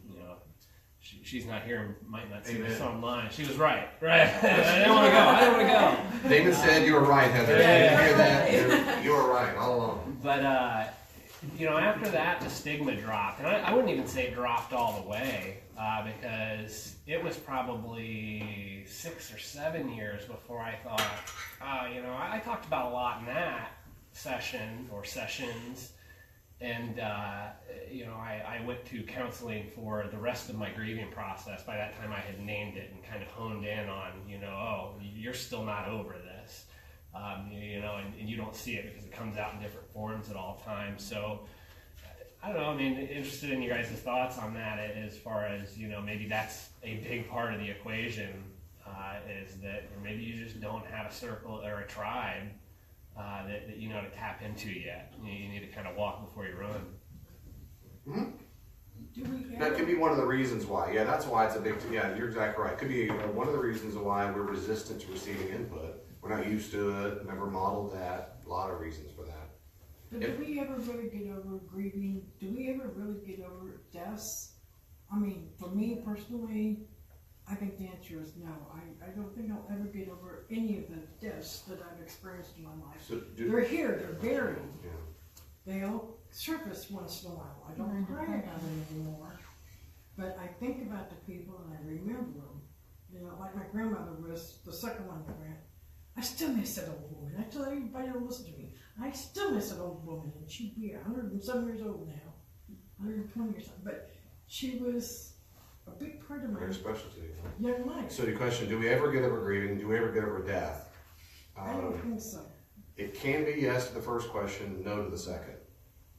she's not here and might not see this online. She was right. I didn't want to go. David said you were right, Heather. Yeah. You hear that? You were right all along. But after that, the stigma dropped, and I wouldn't even say it dropped all the way, because it was probably 6 or 7 years before I thought, I talked about a lot in that session or sessions. And, I went to counseling for the rest of my grieving process. By that time, I had named it and kind of honed in on, you're still not over this, and you don't see it because it comes out in different forms at all times. So, I don't know, interested in your guys' thoughts on that as far as, maybe that's a big part of the equation, is that maybe you just don't have a circle or a tribe that you know to tap into yet. You need to kind of walk before you run. Mm-hmm. That could be one of the reasons why. Yeah, that's why it's a big. Yeah, you're exactly right. Could be one of the reasons why we're resistant to receiving input. We're not used to it. Never modeled that. A lot of reasons for that. But do we ever really get over grieving? Do we ever really get over deaths? For me personally, I think the answer is no. I don't think I'll ever get over any of the deaths that I've experienced in my life. So they're here, they're buried. Yeah. They all surface once in a while. I don't cry about them anymore. But I think about the people and I remember them. Like my grandmother was the second one that went. I still miss that old woman. I tell everybody to listen to me. I still miss that old woman, and she'd be 107 years old now, 120 or something. But she was a big part of my Very specialty. young life. So the question: do we ever get over grieving? Do we ever get over death? I don't think so. It can be yes to the first question, no to the second.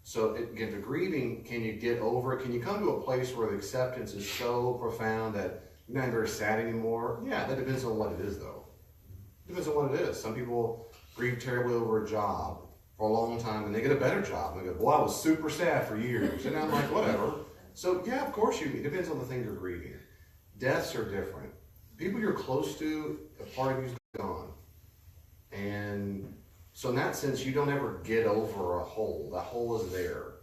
So again, the grieving, can you get over it? Can you come to a place where the acceptance is so profound that you're not very sad anymore? Yeah, that depends on what it is, though. Depends on what it is. Some people grieve terribly over a job for a long time, and they get a better job. And they go, "Boy, I was super sad for years." And I'm like, whatever. So yeah, of course it depends on the thing you're grieving. Deaths are different. People you're close to, a part of you's gone. And so in that sense, you don't ever get over a hole. The hole is there.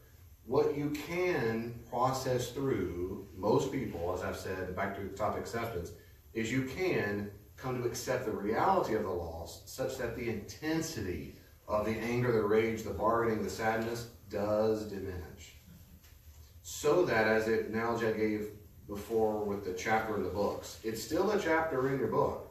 What you can process through, most people, as I've said, back to the topic acceptance, is you can come to accept the reality of the loss such that the intensity of the anger, the rage, the bargaining, the sadness does diminish. So that, as the analogy I gave before with the chapter in the books, it's still a chapter in your book.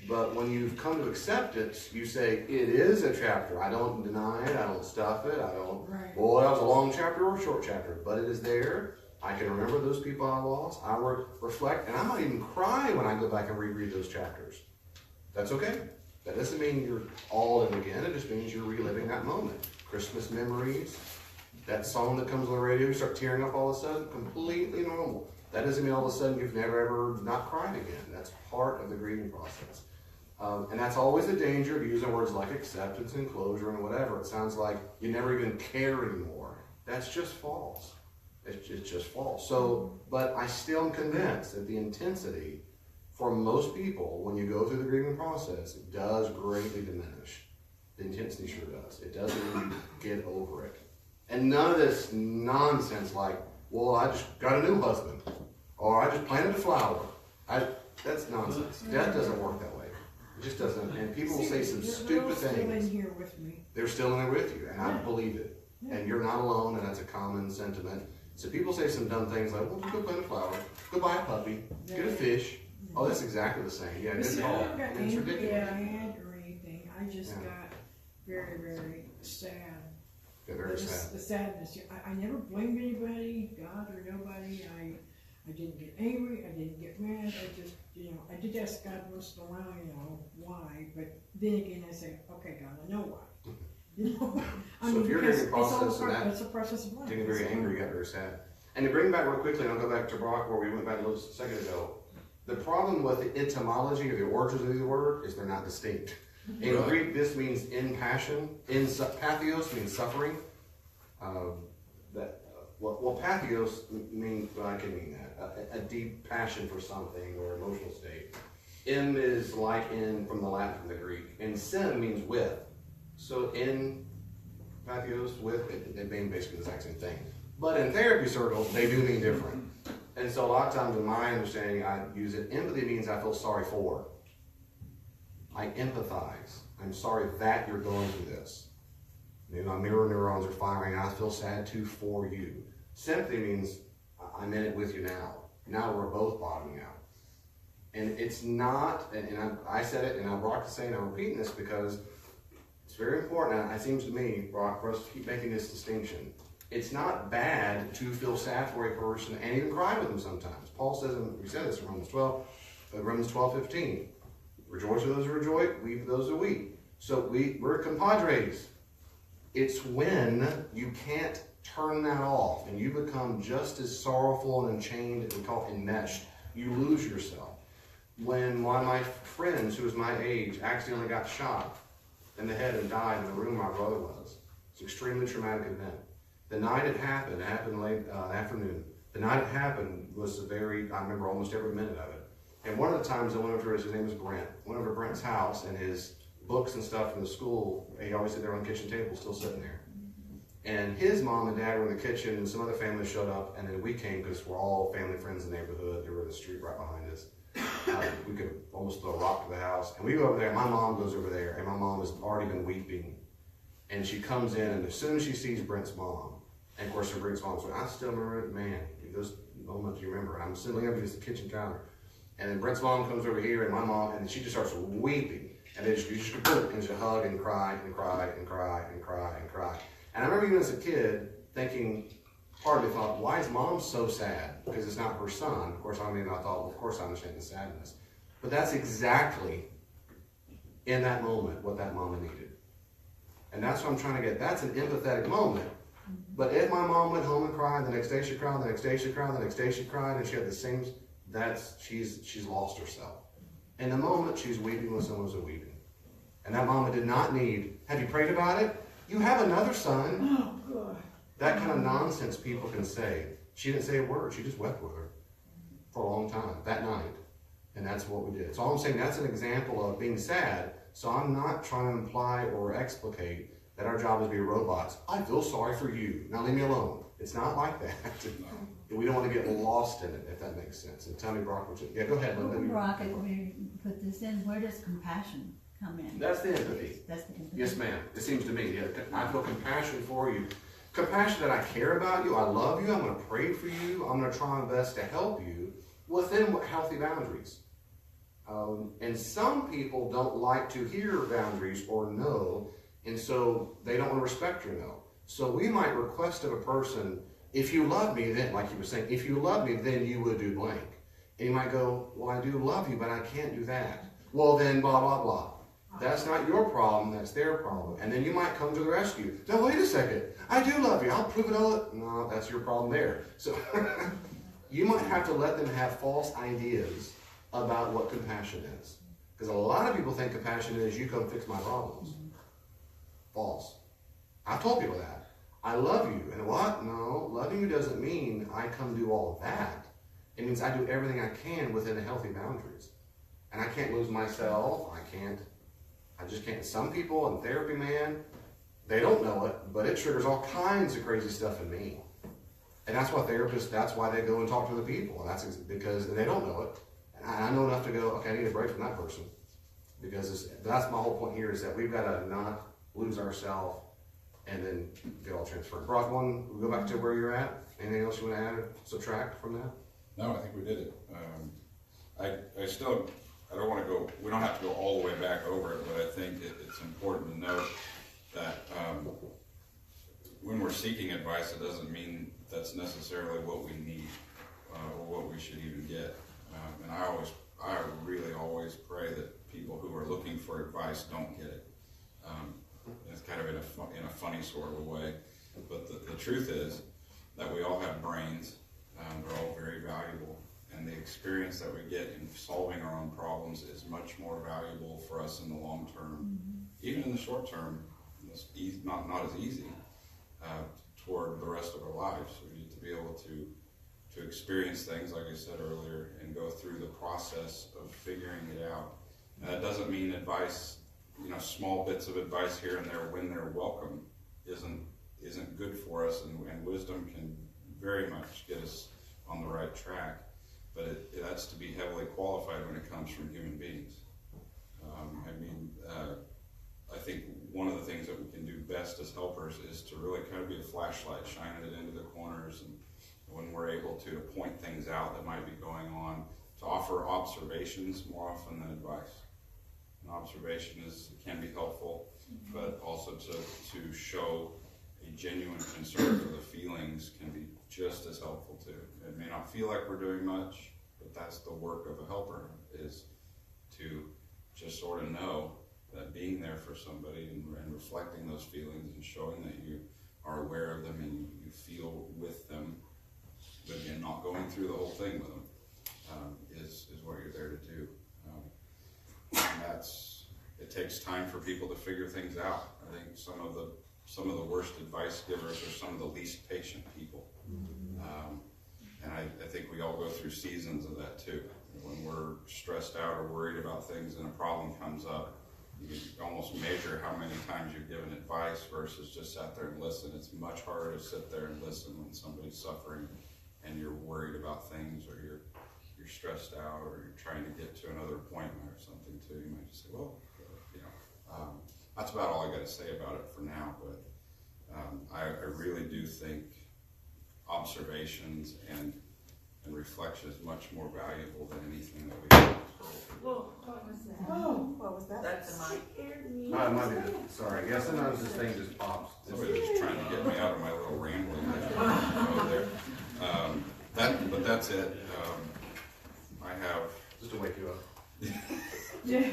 But when you've come to acceptance, you say, it is a chapter. I don't deny it. I don't stuff it. I don't, well, that was a long chapter or a short chapter. But it is there. I can remember those people I lost. I reflect. And I might even cry when I go back and reread those chapters. That's okay. That doesn't mean you're all in again. It just means you're reliving that moment. Christmas memories. That song that comes on the radio, you start tearing up all of a sudden. Completely normal. That doesn't mean all of a sudden you've never ever not cried again. That's part of the grieving process. And that's always a danger of using words like acceptance and closure and whatever. It sounds like you never even care anymore. That's just false. It's just false. So, but I still am convinced that the intensity for most people, when you go through the grieving process, it does greatly diminish. The intensity sure does. It doesn't mean you get over it. And none of this nonsense like, well, I just got a new husband, or I just planted a flower. That's nonsense. Death doesn't work that way. It just doesn't. And people say some stupid They're still in things. here with me. They're still in there with you, and I believe it. And you're not alone, and that's a common sentiment. So people say some dumb things like, well, go plant a flower, go buy a puppy, get a fish. Oh, that's exactly the same. Yeah, But good see, I call. never got And it's angry ridiculous. or anything. I just Yeah. got very, very sad. Yeah, very Just sad. the sadness. I never blamed anybody, God or nobody. I didn't get angry. I didn't get mad. I just, I did ask God once in a while, why. But then again, I say, okay, God, I know why. So if you're because getting process it's all and that- it's a process of life. Getting very angry, got very sad. And to bring back real quickly, and I'll go back to Brock where we went back a little second ago. The problem with the etymology or the origins of the word is they're not distinct. In Right. Greek, this means in passion. Pathos means suffering. Pathos means, well, I can mean that, a deep passion for something or emotional state. M is like in from the Latin, from the Greek. And sim means with. So in pathos, with, it means basically the exact same thing. But in therapy circles, they do mean different. And so a lot of times in my understanding, I use it. Empathy means I feel sorry for. I empathize. I'm sorry that you're going through this. Maybe my mirror neurons are firing. I feel sad too for you. Sympathy means I'm in it with you now. Now we're both bottoming out. And it's not, and I said it, and I'm Brock to say, and I'm repeating this because it's very important. And it seems to me, Brock, for us to keep making this distinction. It's not bad to feel sad for a person and even cry with them sometimes. Paul says, and we said this in Romans 12:15. Rejoice with those who rejoice, weep with those who weep. So we're compadres. It's when you can't turn that off and you become just as sorrowful and enchained and we call it enmeshed. You lose yourself. When one of my friends who was my age accidentally got shot in the head and died in the room my brother was. It's an extremely traumatic event. The night it happened late afternoon. The night it happened was I remember almost every minute of it. And one of the times I went over to his name was Brent. Went over to Brent's house and his books and stuff from the school, he always sit there on the kitchen table, still sitting there. And his mom and dad were in the kitchen and some other families showed up and then we came because we're all family friends in the neighborhood. They were in the street right behind us. We could almost throw a rock to the house. And we go over there, my mom goes over there and my mom has already been weeping. And she comes in and as soon as she sees Brent's mom, and of course her Brent's mom, so I still remember it, man, those moments you remember. I'm sitting up against the kitchen counter. And then Brent's mom comes over here and my mom, and she just starts weeping. And then you just boom, and she hug and cry and cry and cry and cry and cry. And I remember even as a kid thinking, part of me thought, why is mom so sad? Because it's not her son. Of course, I thought, well, of course I understand the sadness. But that's exactly, in that moment, what that mama needed. And that's what I'm trying to get. That's an empathetic moment. But if my mom went home and cried, the next day she cried, the next day she cried, the next day she cried, and she had the same, she's lost herself. In the moment, she's weeping when someone's weeping. And that mama did not need, have you prayed about it? You have another son. Oh, God. That kind of nonsense people can say. She didn't say a word. She just wept with her for a long time that night. And that's what we did. So all I'm saying, that's an example of being sad. So I'm not trying to imply or explicate that our job is to be robots. I feel sorry for you. Now leave me alone. It's not like that. We don't want to get lost in it, if that makes sense. And tell me, Brock, yeah, go ahead, Linda. Brock, if we put this in, where does compassion come in? That's the empathy. That's the empathy. Yes, ma'am. It seems to me. Yeah, I feel compassion for you. Compassion that I care about you. I love you. I'm going to pray for you. I'm going to try my best to help you within healthy boundaries. And some people don't like to hear boundaries or know, and so they don't want to respect your no. So we might request of a person, if you love me, then, like you were saying, if you love me, then you would do blank. And you might go, well, I do love you, but I can't do that. Well, then blah, blah, blah. That's not your problem, that's their problem. And then you might come to the rescue. Now, wait a second. I do love you. I'll prove it all. No, that's your problem there. So you might have to let them have false ideas about what compassion is. Because a lot of people think compassion is you come fix my problems. False. I've told people that. I love you. And what? No, loving you doesn't mean I come do all of that. It means I do everything I can within the healthy boundaries. and I can't lose myself. I just can't. Some people in therapy, man, they don't know it, but it triggers all kinds of crazy stuff in me. And that's why therapists, that's why they go and talk to the people. And that's because they don't know it. And I know enough to go, okay, I need a break from that person. Because that's my whole point here, is that we've got to not lose ourselves and then get all transferred. Brock, we'll go back to where you're at. Anything else you want to add or subtract from that? No, I think we did it. I don't want to go, we don't have to go all the way back over it, but I think it's important to note that when we're seeking advice, it doesn't mean that's necessarily what we need or what we should even get. And I really always pray that people who are looking for advice don't get it. It's kind of in a funny sort of a way. But the truth is that we all have brains. They're all very valuable. And the experience that we get in solving our own problems is much more valuable for us in the long term. Even in the short term, it's not as easy toward the rest of our lives. We need to be able to experience things, like I said earlier, and go through the process of figuring it out. And that doesn't mean advice, small bits of advice here and there when they're welcome isn't good for us, and wisdom can very much get us on the right track. But that's to be heavily qualified when it comes from human beings. I think one of the things that we can do best as helpers is to really kind of be a flashlight, shining it into the corners, and when we're able to point things out that might be going on, to offer observations more often than advice. An observation can be helpful, but also to show a genuine concern for the feelings can be just as helpful too. It may not feel like we're doing much, but that's the work of a helper, is to just sort of know that being there for somebody and reflecting those feelings and showing that you are aware of them and you feel with them, but again, not going through the whole thing with them, is what you're there to do. And it takes time for people to figure things out. I think some of the worst advice givers are some of the least patient people. And I think we all go through seasons of that too. When we're stressed out or worried about things and a problem comes up, you can almost measure how many times you've given advice versus just sat there and listen. It's much harder to sit there and listen when somebody's suffering and you're worried about things, or you're stressed out, or you're trying to get to another appointment or something too. You might just say, well, that's about all I got to say about it for now. But I really do think observations and reflection is much more valuable than anything that we can. Whoa, what was that? Oh. What was that? That's a mic. Scared me. It might be sorry. Yeah, sometimes this thing just pops. Somebody was trying to get me out of my little rambling there. But that's it. I have. Just to wake you up. Yeah.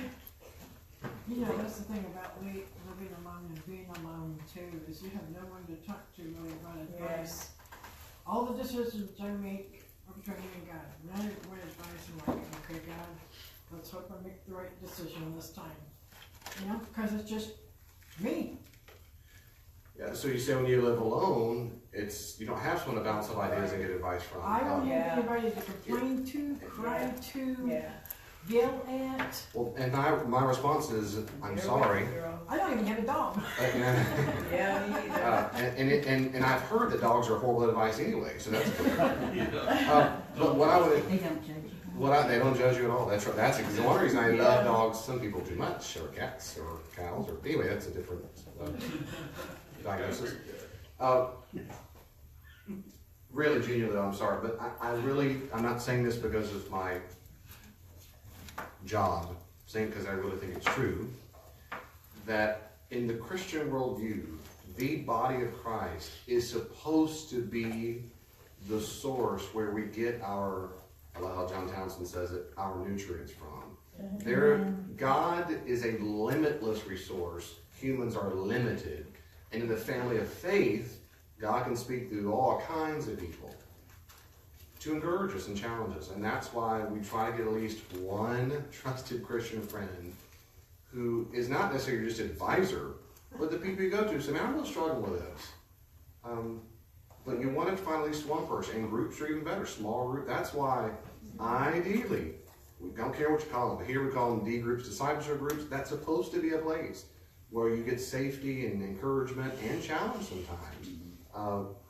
That's the thing about living alone and being alone too, is you have no one to talk to really about advice. Yes. All the decisions I make are between you and God. None of my advice, I'm like, okay, God, let's hope I make the right decision this time. Because it's just me. Yeah, so you say when you live alone, you don't have someone to bounce off ideas and get advice from. I don't Yeah. have anybody to complain to, cry to, yell at. Well, and my response is, I'm sorry. I don't even have a dog. Yeah, me either. And I've heard that dogs are horrible advice anyway, so that's good. But what I would, They don't judge you. they don't judge you at all. That's right. That's the one reason I love dogs. Some people too much, or cats, or cows, or anyway, that's a different diagnosis. Really, genuinely, I'm sorry, but I'm not saying this because of my job. I'm saying because I really think it's true that in the Christian worldview, the body of Christ is supposed to be the source where we get our, I love how John Townsend says it, our nutrients from. God is a limitless resource. Humans are limited. And in the family of faith, God can speak through all kinds of people to encourage us and challenge us. And that's why we try to get at least one trusted Christian friend who is not necessarily just an advisor, but the people you go to say, man, I'm really struggling with this. But you want to find at least one person, and groups are even better, small group. That's why, ideally, we don't care what you call them, but here we call them D groups, discipleship groups. That's supposed to be a place where you get safety and encouragement and challenge sometimes.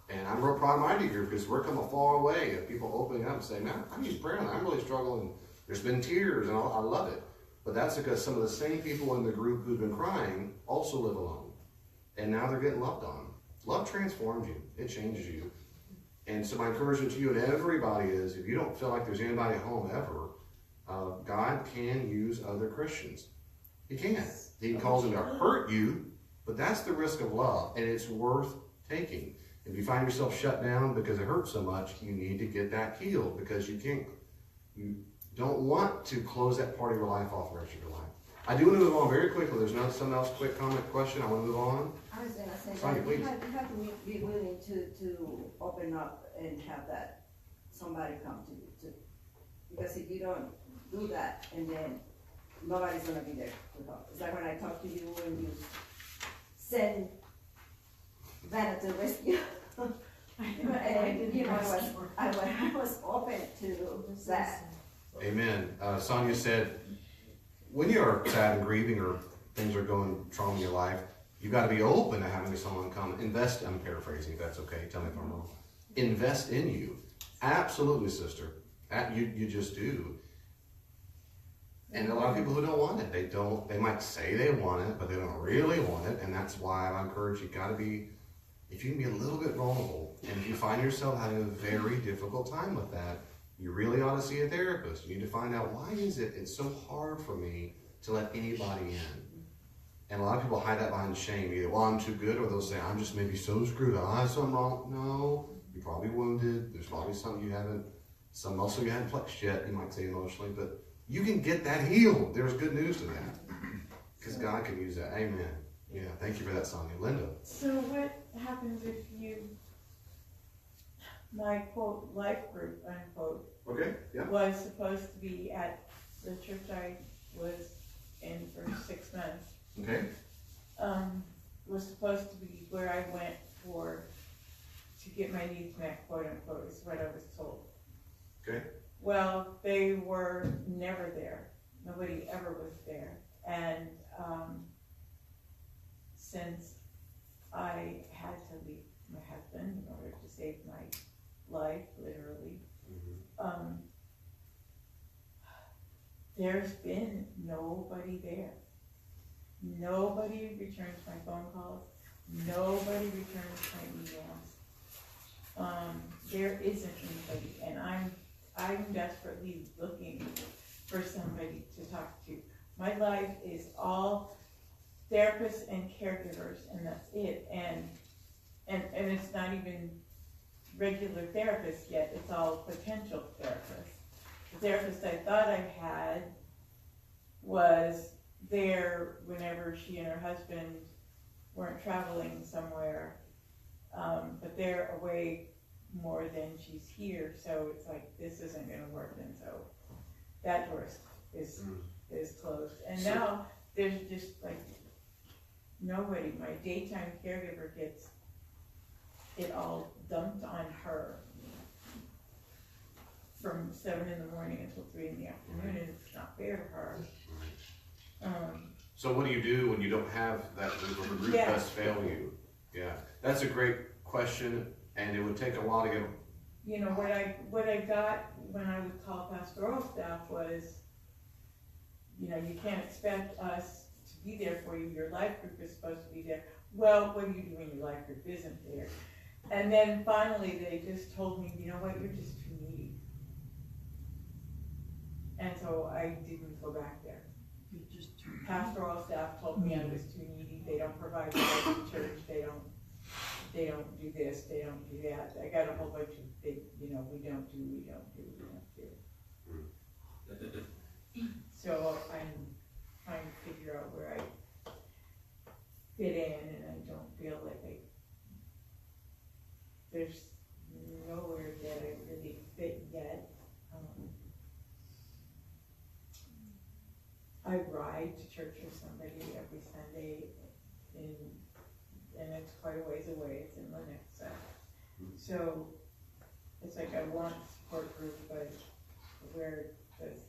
And I'm real proud of my D group because we're coming a far way of people opening up and saying, man, I need prayer and I'm really struggling. There's been tears and I love it. But that's because some of the same people in the group who've been crying also live alone. And now they're getting loved on. Love transforms you. It changes you. And so my encouragement to you and everybody is, if you don't feel like there's anybody at home ever, God can use other Christians. He can. He can cause them to hurt you, but that's the risk of love, and it's worth taking. If you find yourself shut down because it hurts so much, you need to get that healed, because you don't want to close that part of your life off the rest of your life. I do want to move on very quickly. There's not something else, quick comment, question. I want to move on. I was going to say Sonia, that please. you have to be willing to open up and have that somebody come to you. Because if you don't do that, and then nobody's going to be there to help. It's like when I talked to you and you send Vanna to rescue. And you know, I was open to that. Amen. Sonia said, when you're sad and grieving or things are going trauma in your life, you've got to be open to having someone come invest. I'm paraphrasing, if that's okay. Tell me if I'm wrong. Invest in you. Absolutely, sister. You just do. And a lot of people who don't want it, they might say they want it, but they don't really want it. And that's why I encourage you, got to be, if you can be a little bit vulnerable, and if you find yourself having a very difficult time with that, you really ought to see a therapist. You need to find out, why is it's so hard for me to let anybody in? And a lot of people hide that behind shame. Either, well, I'm too good, or they'll say, I'm just maybe so screwed up. I have something wrong. No, you're probably wounded. There's probably something some muscle you haven't flexed yet, you might say emotionally, but you can get that healed. There's good news to that. Because God can use that. Amen. Yeah, thank you for that, Sonia. Linda. So what happens if my quote, life group, unquote, Okay, yeah. was supposed to be at the church I was in for 6 months, Okay. was supposed to be where I went to get my needs met, quote unquote, is what I was told. Okay. Well, they were never there. Nobody ever was there. And since I had to leave my husband in order to save my life, literally, there's been nobody there. Nobody returns my phone calls. Nobody returns my emails. There isn't anybody, and I'm desperately looking for somebody to talk to. My life is all therapists and caregivers, and that's it. And it's not even regular therapists yet. It's all potential therapists. The therapist I thought I had was there whenever she and her husband weren't traveling somewhere, but they're away more than she's here, so it's like, this isn't gonna work, and so that door is closed. And now there's just like nobody. My daytime caregiver gets it all dumped on her from 7 in the morning until 3 in the afternoon, and it's not fair to her. So what do you do when you don't have that group, or the group does fail you? Yeah, that's a great question, and it would take a while to get. You know, what I got when I would call pastoral staff was, you know, you can't expect us to be there for you. Your life group is supposed to be there. Well, what do you do when your life group isn't there? And then finally they just told me, you know what, you're just too needy. And so I didn't go back there. Pastoral staff told me I was too needy. They don't provide the church. They don't do this. They don't do that. I got a whole bunch of big, you know, we don't do. So I'm trying to figure out where I fit in, and I don't feel like there's nowhere that I really fit yet. I ride to church with somebody every Sunday, and it's quite a ways away. It's in Lenexa. So it's like I want a support group, but where does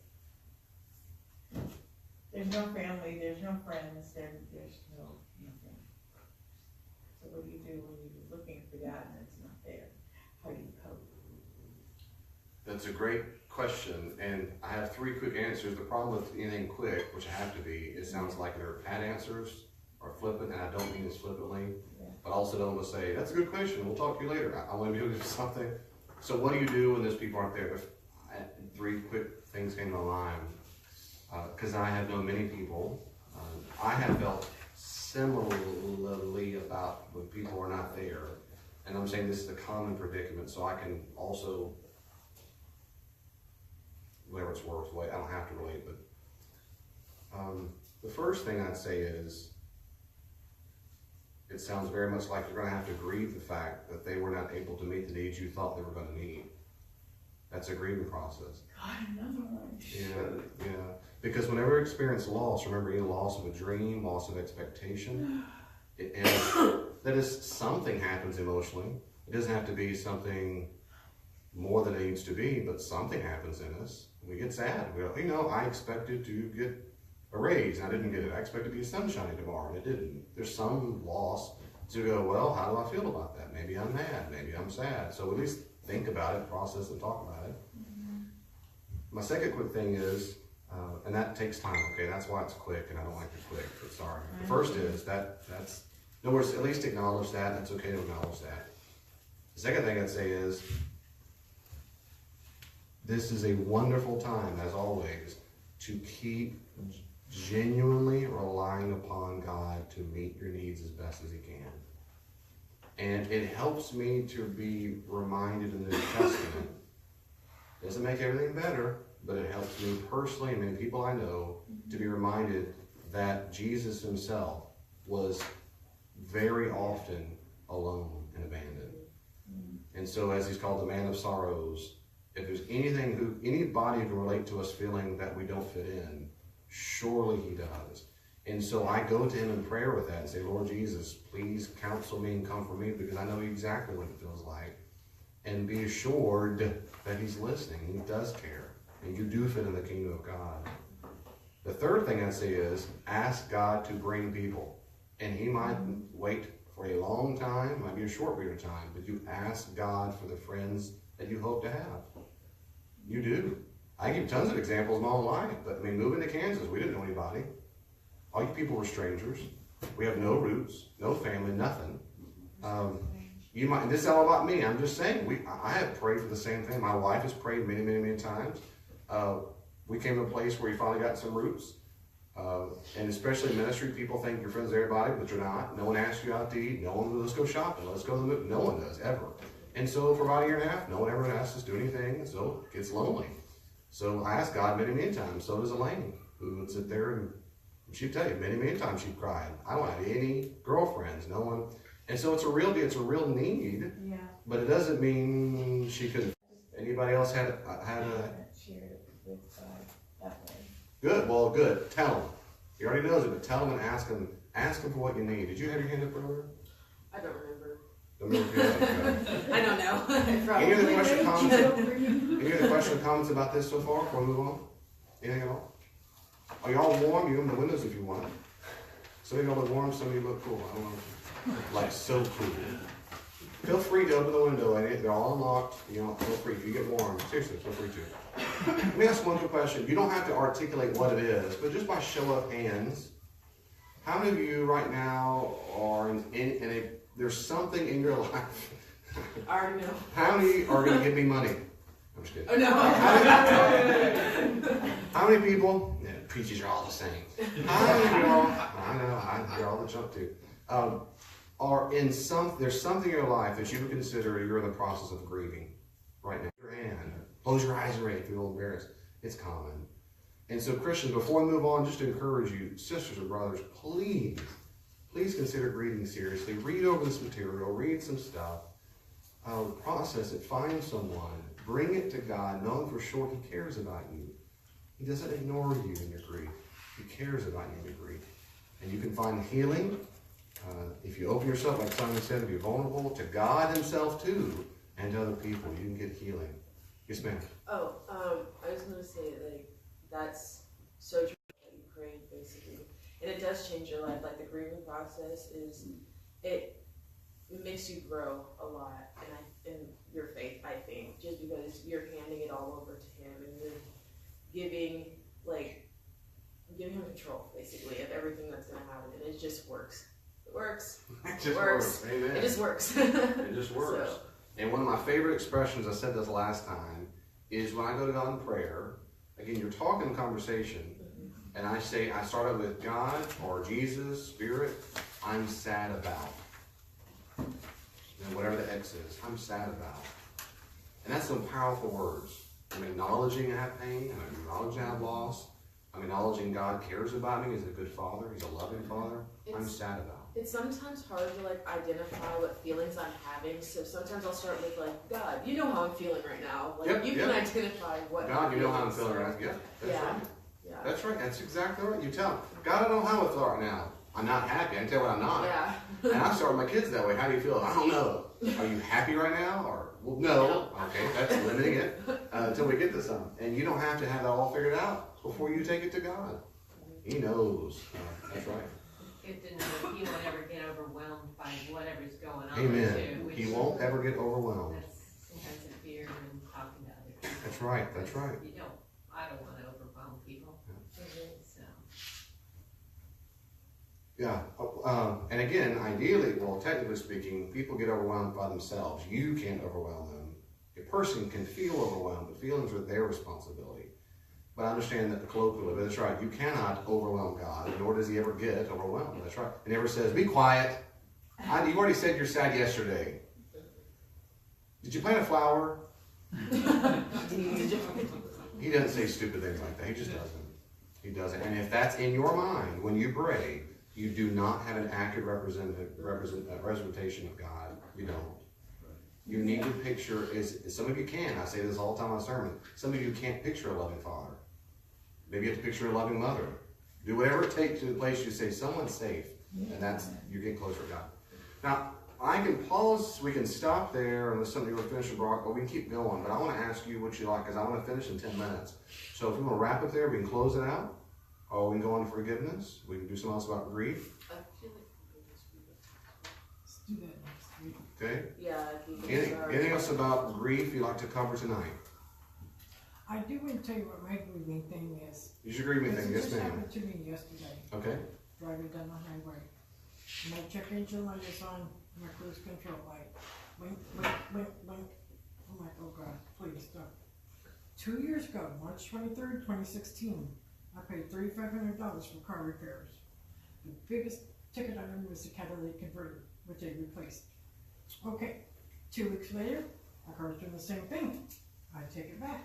There's no family, there's no friends, there's no nothing. So what do you do when you're looking for that and it's not there? How do you cope? That's a great question, and I have 3 quick answers. The problem with anything quick, which I have to be, it sounds like they're pat answers or flippant, and I don't mean this flippantly, but also don't want to say, that's a good question, we'll talk to you later. I want to be able to do something. So what do you do when those people aren't there? 3 quick things came to mind, because I have known many people. I have felt similarly about when people are not there, and I'm saying this is a common predicament, so I can also, whatever it's worth, I don't have to relate, but the first thing I'd say is, it sounds very much like you're going to have to grieve the fact that they were not able to meet the needs you thought they were going to meet. That's a grieving process. God, another one. Yeah. Because whenever you experience loss, remember either loss of a dream, loss of expectation, and that is something happens emotionally. It doesn't have to be something more than it needs to be, but something happens in us. We get sad. We go, I expected to get a raise, and I didn't get it. I expected to be sunshiny tomorrow, and it didn't. There's some loss to go, well, how do I feel about that? Maybe I'm mad, maybe I'm sad. So at least think about it, process and talk about it. Mm-hmm. My second quick thing is, and that takes time, okay? That's why it's quick, and I don't like it quick, but sorry. The first is, that's, in other words, at least acknowledge that, and it's okay to acknowledge that. The second thing I'd say is, this is a wonderful time, as always, to keep genuinely relying upon God to meet your needs as best as He can. And it helps me to be reminded in the New Testament. Doesn't make everything better, but it helps me personally and many people I know to be reminded that Jesus Himself was very often alone and abandoned. And so, as He's called the man of sorrows, if there's anybody who can relate to us feeling that we don't fit in, surely He does. And so I go to Him in prayer with that and say, Lord Jesus, please counsel me and comfort me, because I know exactly what it feels like. And be assured that He's listening. He does care. And you do fit in the kingdom of God. The third thing I'd say is, ask God to bring people. And He might wait for a long time, might be a short period of time, but you ask God for the friends that you hope to have. You do. I give tons of examples in my own life, but moving to Kansas, we didn't know anybody. All you people were strangers. We have no roots, no family, nothing. You might, and this is all about me. I'm just saying, I have prayed for the same thing. My wife has prayed many, many, many times. We came to a place where you finally got some roots. And especially in ministry, people think you're friends with everybody, but you're not. No one asks you out to eat. No one, let's go shopping. Let's go to the movie. No one does, ever. And so for about a year and a half, no one ever asks us to do anything. So it gets lonely. So I asked God many, many times. So does Elaine, who would sit there and she'd tell you many, many times she'd cried. I don't have any girlfriends, no one. And so it's a real deal, it's a real need. Yeah. But it doesn't mean she couldn't. Anybody else had a shared it with God that way. Good, well, good. Tell him. He already knows it, but tell him and ask him for what you need. Did you have your hand up earlier? I don't remember. Don't remember if you had. I don't know. Any other questions, comments? Any other questions or comments about this so far before we move on? Anything at all? Are y'all warm? You open the windows if you want. Some of you look warm, some of you look cool. I don't know. Like so cool. Feel free to open the window, and they're all unlocked. Feel free. If you get warm, seriously, feel free to. Let me ask one quick question. You don't have to articulate what it is, but just by show of hands, how many of you right now are there's something in your life? I already know. How many are going to give me money? I'm just kidding. Oh, no. How many people? Yeah, preachers are all the same. How many of y'all? I know. I hear all the junk too. There's something in your life that you would consider you're in the process of grieving right now. Your hand. Close your eyes and read if you feel embarrassed. It's common. And so, Christians, before we move on, just to encourage you, sisters and brothers, please consider grieving seriously. Read over this material. Read some stuff. Process it. Find someone. Bring it to God, knowing for sure He cares about you. He doesn't ignore you in your grief. He cares about you in your grief. And you can find healing if you open yourself, like Simon said, to be vulnerable to God Himself too, and to other people. You can get healing. Yes, ma'am. I was going to say, that's so true that you prayed and it does change your life. Like the grieving process it makes you grow a lot in your faith, I think, just because you're handing it all over to him and you're giving him control, basically, of everything that's going to happen, and it just works. It works. It just works. Amen. It just works. It just works. So. And one of my favorite expressions, I said this last time, is when I go to God in prayer, again, you're talking conversation, and I start out with God or Jesus, Spirit, I'm sad about. And whatever the X is, I'm sad about. And that's some powerful words. I'm acknowledging I have pain, I'm acknowledging I have loss, I'm acknowledging God cares about me, He's a good Father, He's a loving Father. I'm sad about. It's sometimes hard to identify what feelings I'm having, so sometimes I'll start with God, you know how I'm feeling right now. You can identify what God, you know how I'm feeling right now. That's right. Yeah. That's right, that's exactly right. You tell him, God, I don't know how I feel right now. I'm not happy, I can tell what I'm not. Yeah. And I start with my kids that way. How do you feel? I don't know. Are you happy right now? Or, well, no. Okay, that's limiting it until we get to some. And you don't have to have that all figured out before you take it to God. He knows. That's right. Good to know that he won't ever get overwhelmed by whatever's going on. Amen. Too, He won't ever get overwhelmed. That's sometimes a fear when talking to other people. That's right, that's right. I don't want to overwhelm people. So. Yeah, and again, ideally, well, technically speaking, people get overwhelmed by themselves. You can't overwhelm them. A person can feel overwhelmed, but feelings are their responsibility. But I understand that the colloquially, but that's right, you cannot overwhelm God, nor does he ever get overwhelmed. That's right. He never says, be quiet. You already said you're sad yesterday. Did you plant a flower? He doesn't say stupid things like that. He just doesn't. He doesn't. And if that's in your mind when you pray, you do not have an accurate representation of God. You don't. You need to picture, some of you can, I say this all the time on sermon, some of you can't picture a loving father. Maybe you have to picture a loving mother. Do whatever it takes to the place you say, someone's safe, and that's, you get closer to God. Now, I can pause, we can stop there, unless somebody will finish the block, or we can keep going, but I want to ask you what you like, because I want to finish in 10 minutes. So if we want to wrap it there, we can close it out, or we can go on to forgiveness, we can do something else about grief. Let's do that next week. Okay? Yeah. Anything else about grief you'd like to cover tonight? I do want to tell you what my grieving thing is. Use your grieving thing, yes This ma'am. happened to me yesterday, Okay? driving down the highway. My check engine light is on, my cruise control light. Blink, blink, blink, blink. I'm like, oh God, please stop. 2 years ago, March 23rd, 2016, I paid $3,500 for car repairs. The biggest ticket item was the catalytic converter, which they replaced. Okay, 2 weeks later, my car's doing the same thing. I take it back.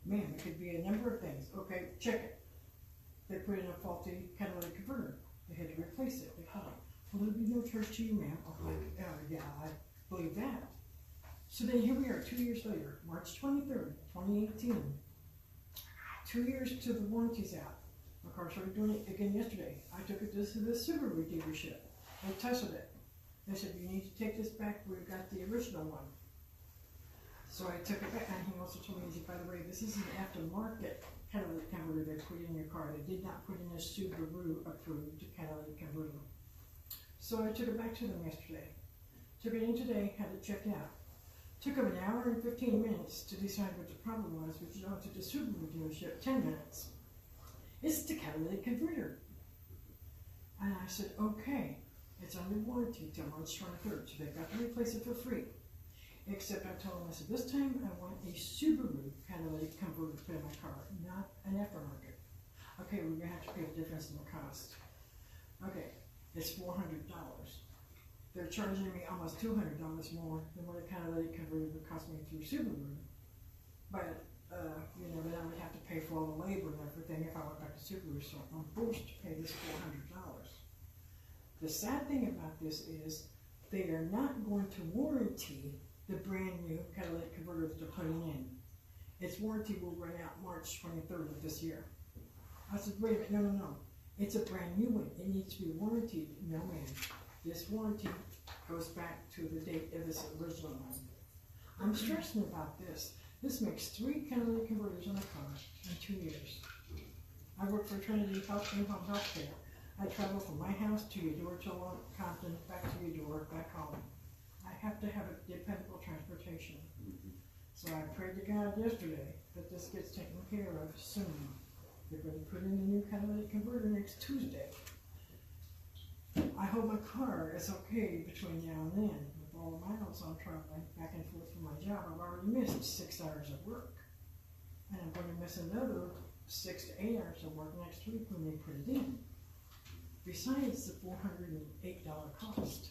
Man, it could be a number of things. Okay, check it. They put in a faulty catalytic converter. They had to replace it. They called it. Well, there'll be no charge to you, ma'am. I'm like, yeah, I believe that. So then here we are 2 years later, March 23rd, 2018. 2 years to the warranty's out. My car started doing it again yesterday. I took it to the Subaru dealership. They tested it. They said, you need to take this back. We've got the original one. So I took it back, and he also told me, he said, by the way, this is an aftermarket catalytic converter they put in your car. They did not put in a Subaru-approved catalytic converter. So I took it back to them yesterday. Took it in today, had it checked out. Took them an hour and 15 minutes to decide what the problem was, which is I went to the Subaru dealership, 10 minutes. It's the catalytic converter. And I said, okay, it's under warranty till March 23rd, so they've got to replace it for free. Except I told them, I said, this time I want a Subaru catalytic converter put in my car, not an aftermarket. Okay, we're gonna have to pay the difference in the cost. Okay, it's $400. They're charging me almost $200 more than what a catalytic converter would cost me through Subaru. But, then I would have to pay for all the labor and everything if I went back to Subaru, so I'm forced to pay this $400. The sad thing about this is they are not going to warranty the brand new catalytic converter that they're putting in. Its warranty will run out March 23rd of this year. I said, wait a minute, no. It's a brand new one. It needs to be warranted. No, ma'am. This warranty goes back to the date of this original one. I'm stressing about this. This makes 3 catalytic converters on a car in 2 years. I work for Trinity Health and Home Health Care. I travel from my house to your door to Compton, back to your door, back home. I have to have a dependable transportation. So I prayed to God yesterday that this gets taken care of soon. They're going to put in a new catalytic converter next Tuesday. I hope my car is okay between now and then. With all the miles I'm traveling back and forth from my job, I've already missed 6 hours of work. And I'm going to miss another 6 to 8 hours of work next week when they put it in. Besides the $408 cost.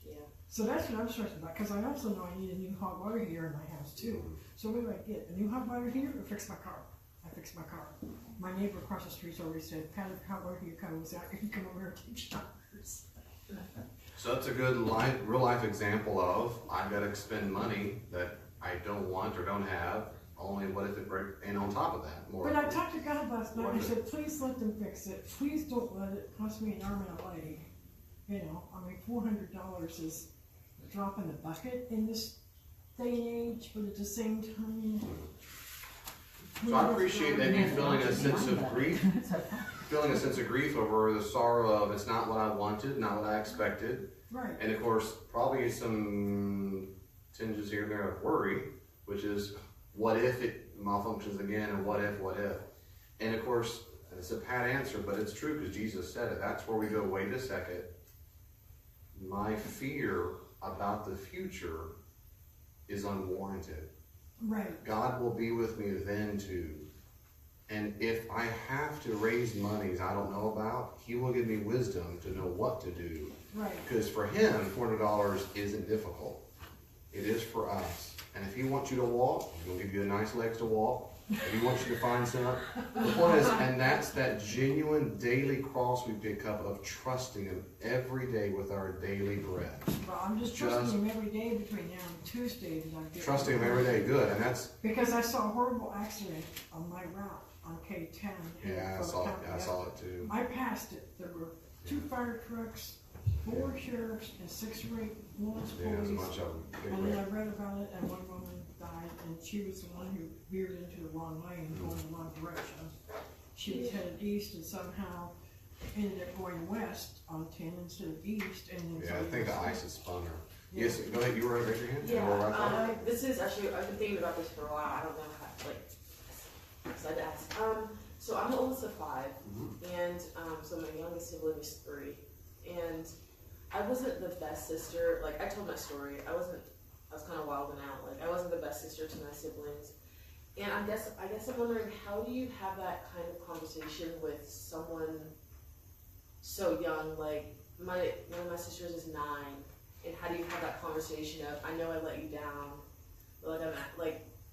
Yeah. So that's what I'm stressed about, because I also know I need a new hot water heater in my house too. So what do I get? A new hot water heater or fix my car? I fix my car. My neighbor across the street's already said, "Pat, if hot water heater comes out, you can come over and take showers." So that's a good real life example of, I've got to expend money that I don't want or don't have, only what if it breaks, and on top of that, more. But I talked to God last night, and I said, please let them fix it. Please don't let it cost me an arm and a leg. You know, I mean, $400 is a drop in the bucket in this day and age, but at the same time. So I appreciate that you feeling a sense of grief, over the sorrow of it's not what I wanted, not what I expected. Right. And of course, probably some tinges here and there of worry, which is, what if it malfunctions again, and what if? And of course, it's a pat answer, but it's true because Jesus said it. That's where we go, wait a second. My fear about the future is unwarranted. Right. God will be with me then too. And if I have to raise monies I don't know about, He will give me wisdom to know what to do. Right. Because for Him, $400 isn't difficult. It is for us. And if He wants you to walk, He'll give you a nice legs to walk. If He wants you to find some, the point is, and that's that genuine daily cross we pick up of trusting Him every day with our daily bread. Well, I'm just trusting Him every day between now and Tuesday that I get. Trusting Him every day, good, and that's. Because I saw a horrible accident on my route on K10. Yeah, I saw it too. I passed it. There were 2 fire trucks, 4 sheriffs, and 6 or 8 police. Yeah, there's a bunch of them. And then I read about it, and one woman died, and she was the one who veered into the wrong lane, going the wrong direction. She was headed east and somehow ended up going west on 10 instead of east. And then I think the ice has spun her. Yeah. Yes, go ahead. You were raise your hand. Yeah. This is actually, I've been thinking about this for a while. I don't know how, so I had to ask. So I'm the oldest of 5, and so my youngest sibling is 3, and I wasn't the best sister. Like, I told my story. I was kind of wilding out. Like, I wasn't the best sister to my siblings. And I guess I'm wondering, how do you have that kind of conversation with someone so young? Like, one of my sisters is 9, and how do you have that conversation of, I know I let you down, but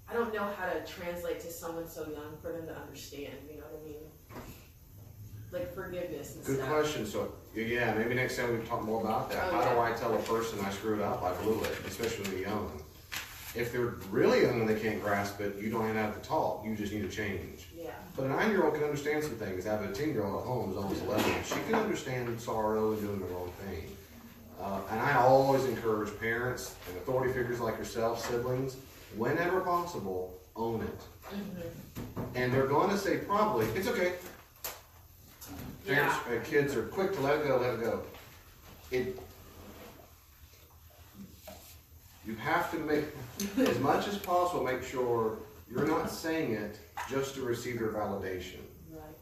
I don't know how to translate to someone so young for them to understand, you know what I mean? Like forgiveness and Good stuff. question. So, yeah, maybe next time we can talk more about that. How do I tell a person I screwed up, I blew it, especially when they're young? If they're really young and they can't grasp it, you don't even have to talk. You just need to change. Yeah. But a 9-year-old can understand some things. I have a 10-year-old at home who's almost 11. She can understand sorrow and doing the wrong thing. And I always encourage parents and authority figures like yourself, siblings, whenever possible, own it. And they're going to say probably, it's okay. Parents, kids are quick to let it go. You have to make, as much as possible, make sure you're not saying it just to receive your validation. Right.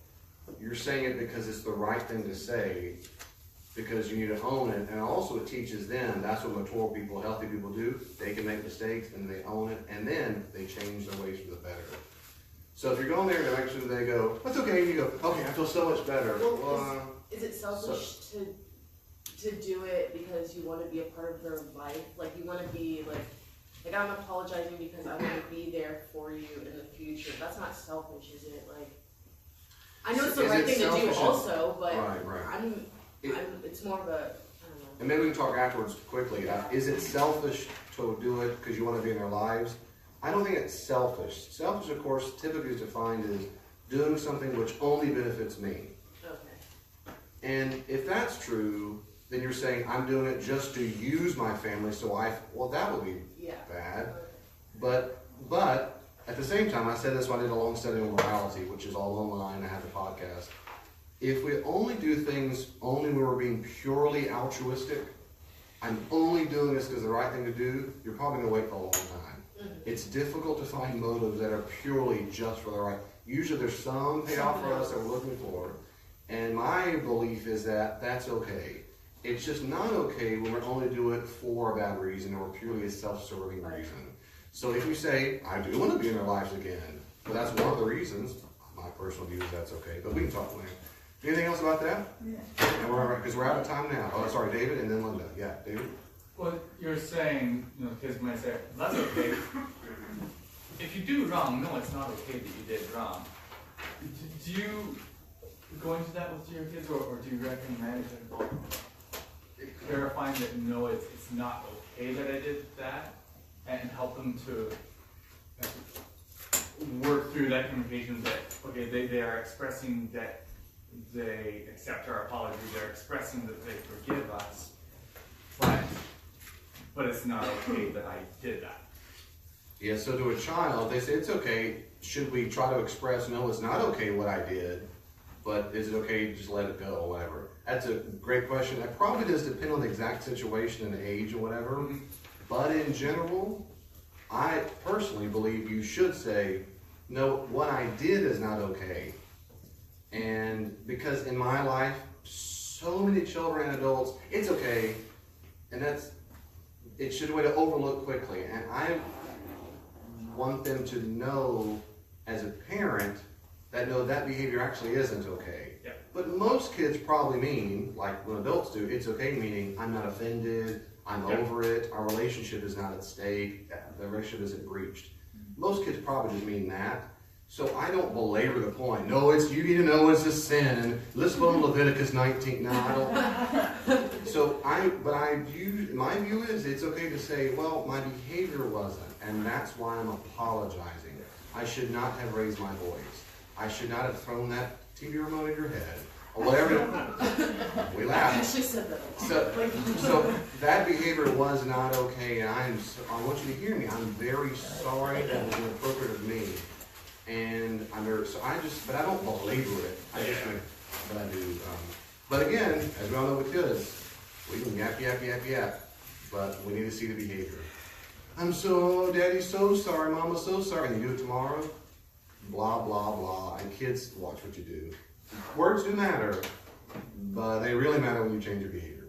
You're saying it because it's the right thing to say, because you need to own it. And also it teaches them, that's what mature people, healthy people do. They can make mistakes and they own it, and then they change their ways for the better. So if you're going there to make sure they go, that's okay, and you go, okay, I feel so much better. Well, is it selfish to do it because you want to be a part of their life? Like you want to be like I'm apologizing because I want to be there for you in the future. That's not selfish, is it? Like I know it's the right thing to do also, but right. It's more of a, I don't know. And maybe we can talk afterwards quickly. Is it selfish to do it because you want to be in their lives? I don't think it's selfish. Selfish, of course, typically is defined as doing something which only benefits me. Okay. And if that's true, then you're saying, I'm doing it just to use my family, well, that would be bad. But at the same time, I said this when I did a long study on morality, which is all online. I have the podcast. if we only do things only when we're being purely altruistic, I'm only doing this because it's the right thing to do, you're probably going to wait for a long time. It's difficult to find motives that are purely just for the right. Usually there's some payoff for us that we're looking for. And my belief is that that's okay. It's just not okay when we only do it for a bad reason or purely a self-serving reason. So if you say, I do want to be in their lives again, well, that's one of the reasons. My personal view is that's okay, but we can talk later. Anything else about that? Yeah. Because we're out of time now. Oh, sorry, David, and then Linda. Yeah, David? Well, you're saying, kids might say, that's okay. If you do wrong, no, it's not okay that you did wrong. Do you go into that with your kids, or do you recommend clarifying that no, it's not okay that I did that, and help them to work through that communication that, okay, they are expressing that they accept our apology, they're expressing that they forgive us, but it's not okay that I did that. Yeah, so to a child, they say it's okay. Should we try to express, no, it's not okay what I did, but is it okay to just let it go or whatever? That's a great question. That probably does depend on the exact situation and the age or whatever. But in general, I personally believe you should say, no, what I did is not okay. And because in my life, so many children and adults, it's okay. And it should be a way to overlook quickly. And I want them to know as a parent that no, that behavior actually isn't okay. Yep. But most kids probably mean, like when adults do, it's okay meaning I'm not offended, I'm over it, our relationship is not at stake, the relationship isn't breached. Most kids probably just mean that. So I don't belabor the point. No, it's you need to know it's a sin. And let's go to Leviticus 19. No, I don't. My view is it's okay to say, well, my behavior wasn't, and that's why I'm apologizing. I should not have raised my voice. I should not have thrown that TV remote in your head. Or whatever. We laugh. She said that. So that behavior was not okay, and I want you to hear me. I'm very sorry that was inappropriate of me. And but I don't belabor it. But I do. But again, as we all know with kids, we can yap, but we need to see the behavior. Daddy's so sorry, Mama's so sorry, and you do it tomorrow, blah, blah, blah. And kids, watch what you do. Words do matter, but they really matter when you change your behavior.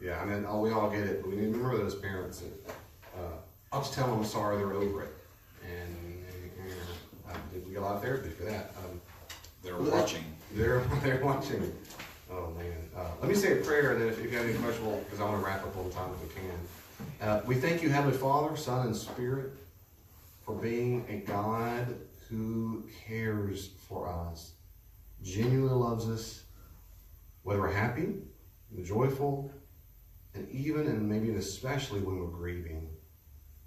Yeah, I mean, we all get it, but we need to remember that as parents. I'll just tell them I'm sorry, they're over it. And we get a lot of therapy for that. They're watching. They're watching. Oh, man. Let me say a prayer, and then if you have any questions, because I want to wrap up all the time if we can. We thank you, Heavenly Father, Son, and Spirit, for being a God who cares for us, genuinely loves us, whether we're happy, joyful, and even and maybe and especially when we're grieving.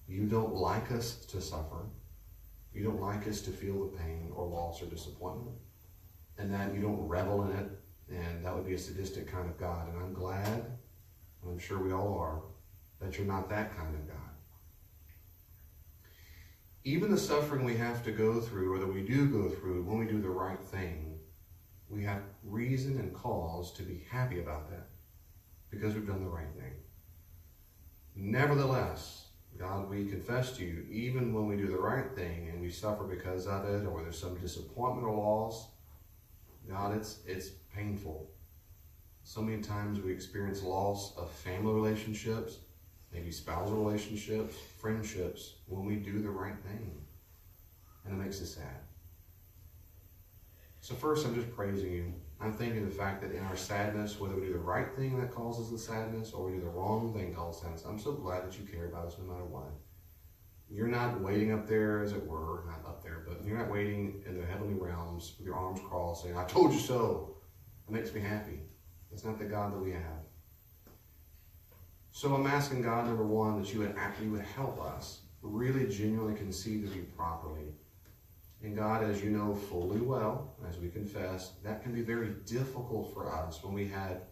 You don't like us to suffer. You don't like us to feel the pain or loss or disappointment, and that you don't revel in it, and that would be a sadistic kind of God. And I'm glad, and I'm sure we all are, that you're not that kind of God. Even the suffering we have to go through, or that we do go through when we do the right thing, we have reason and cause to be happy about that because we've done the right thing. Nevertheless, God, we confess to you, even when we do the right thing and we suffer because of it, or there's some disappointment or loss, God, it's painful. So many times we experience loss of family relationships, maybe spousal relationships, friendships, when we do the right thing. And it makes us sad. So first, I'm just praising you. I'm thinking the fact that in our sadness, whether we do the right thing that causes the sadness or we do the wrong thing that causes sadness, I'm so glad that you care about us no matter what. You're not waiting up there, as it were, not up there, but you're not waiting in the heavenly realms with your arms crossed saying, I told you so. It makes me happy. That's not the God that we have. So I'm asking God, number one, that you would help us really genuinely conceive of you properly. And God, as you know fully well, as we confess, that can be very difficult for us when we had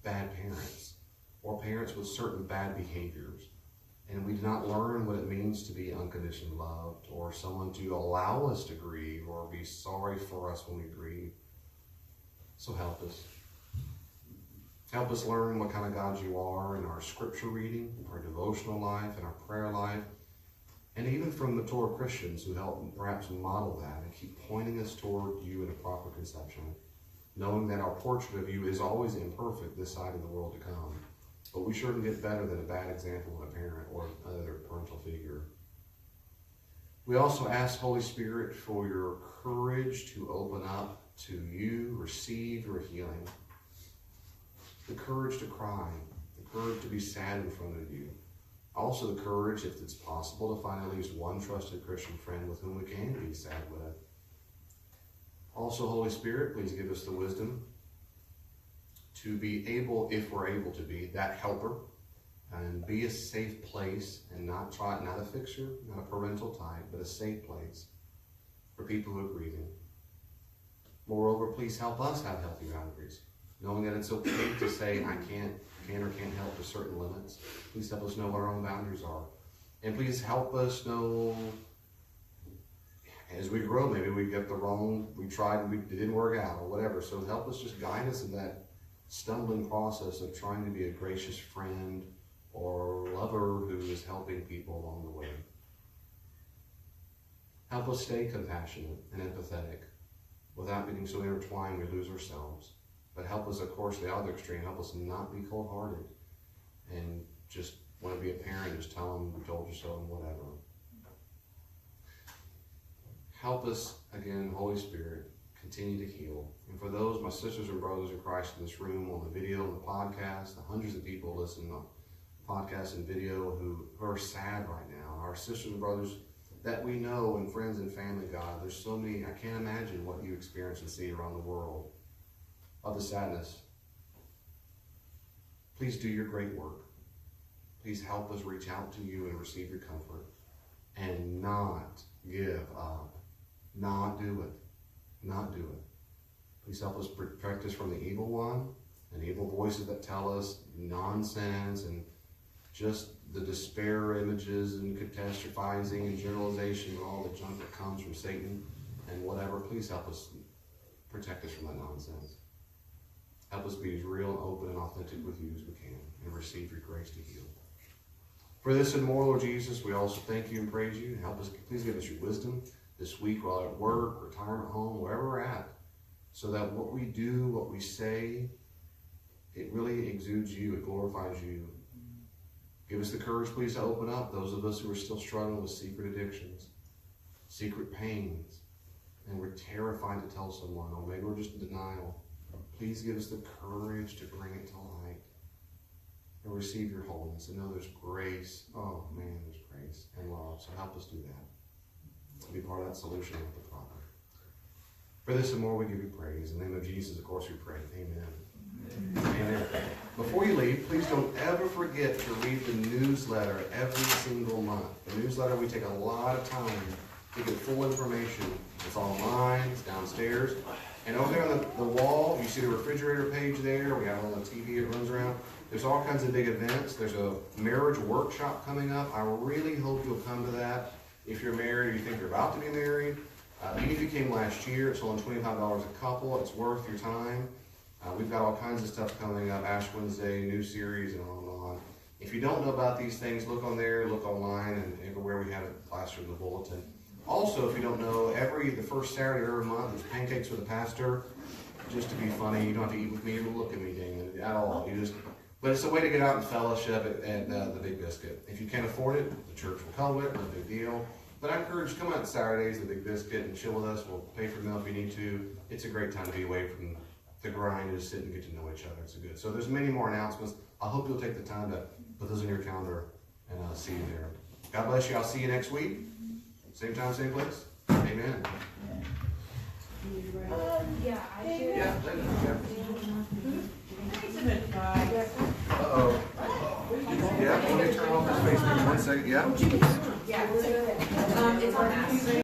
bad parents or parents with certain bad behaviors. And we do not learn what it means to be unconditionally loved or someone to allow us to grieve or be sorry for us when we grieve. So help us. Help us learn what kind of God you are in our scripture reading, our devotional life, and our prayer life, and even from mature Christians who help perhaps model that and keep pointing us toward you in a proper conception, knowing that our portrait of you is always imperfect this side of the world to come, but we sure can get better than a bad example of a parent or another parental figure. We also ask, Holy Spirit, for your courage to open up to you, receive your healing, the courage to cry, the courage to be sad in front of you, also the courage, if it's possible, to find at least one trusted Christian friend with whom we can be sad with. Also, Holy Spirit, please give us the wisdom to be able, if we're able to be, that helper and be a safe place and not a fixture, not a parental type, but a safe place for people who are grieving. Moreover, please help us have healthy boundaries, knowing that it's okay to say I can or can't help to certain limits. Please help us know what our own boundaries are. And please help us know as we grow, maybe we get we tried and it didn't work out or whatever. So help us, just guide us in that stumbling process of trying to be a gracious friend or lover who is helping people along the way. Help us stay compassionate and empathetic without getting so intertwined we lose ourselves. But help us, of course, the other extreme, help us not be cold-hearted and just want to be a parent, just tell them we told you so and whatever. Help us, again, Holy Spirit, continue to heal. And for those, my sisters and brothers in Christ in this room, on the video and the podcast, the hundreds of people listening on podcast and video who are sad right now, our sisters and brothers that we know and friends and family, God, there's so many, I can't imagine what you experience and see around the world of the sadness. Please do your great work. Please help us reach out to you and receive your comfort and not give up. Not do it. Not do it. Please help us protect us from the evil one and evil voices that tell us nonsense and just the despair images and catastrophizing and generalization and all the junk that comes from Satan and whatever. Please help us protect us from that nonsense. Help us be as real and open and authentic with you as we can and receive your grace to heal. For this and more, Lord Jesus, we also thank you and praise you. And help us, please give us your wisdom this week while at work, retirement home, wherever we're at, so that what we do, what we say, it really exudes you, it glorifies you. Give us the courage, please, to open up those of us who are still struggling with secret addictions, secret pains, and we're terrified to tell someone, or maybe we're just in denial. Please give us the courage to bring it to light and receive your holiness and know there's grace. Oh man, there's grace and love. So help us do that. To be part of that solution with the problem. For this and more, we give you praise. In the name of Jesus, of course, we pray. Amen. Amen. Before you leave, please don't ever forget to read the newsletter every single month. The newsletter, we take a lot of time to get full information. It's online, it's downstairs. And over there on the wall, you see the refrigerator page there. We have it on the TV, it runs around. There's all kinds of big events. There's a marriage workshop coming up. I really hope you'll come to that. If you're married or you think you're about to be married, even if you came last year, it's only $25 a couple. It's worth your time. We've got all kinds of stuff coming up, Ash Wednesday, new series, and on and on. If you don't know about these things, look on there, look online, and everywhere we have it plastered in the bulletin. Also, if you don't know, the first Saturday of every month is Pancakes with the Pastor. Just to be funny, you don't have to eat with me or look at me, Damon, at all. But it's a way to get out and fellowship at the Big Biscuit. If you can't afford it, the church will cover it, no big deal. But I encourage you to come out Saturdays, the Big Biscuit, and chill with us. We'll pay for meal if you need to. It's a great time to be away from the grind and just sit and get to know each other. It's good. So there's many more announcements. I hope you'll take the time to put those in your calendar and see you there. God bless you. I'll see you next week. Same time, same place. Amen. Yeah, I should. Yeah. Some advice. Uh-oh. Yeah, let me turn off this face. 1 second. Yeah. Yeah, it's on that.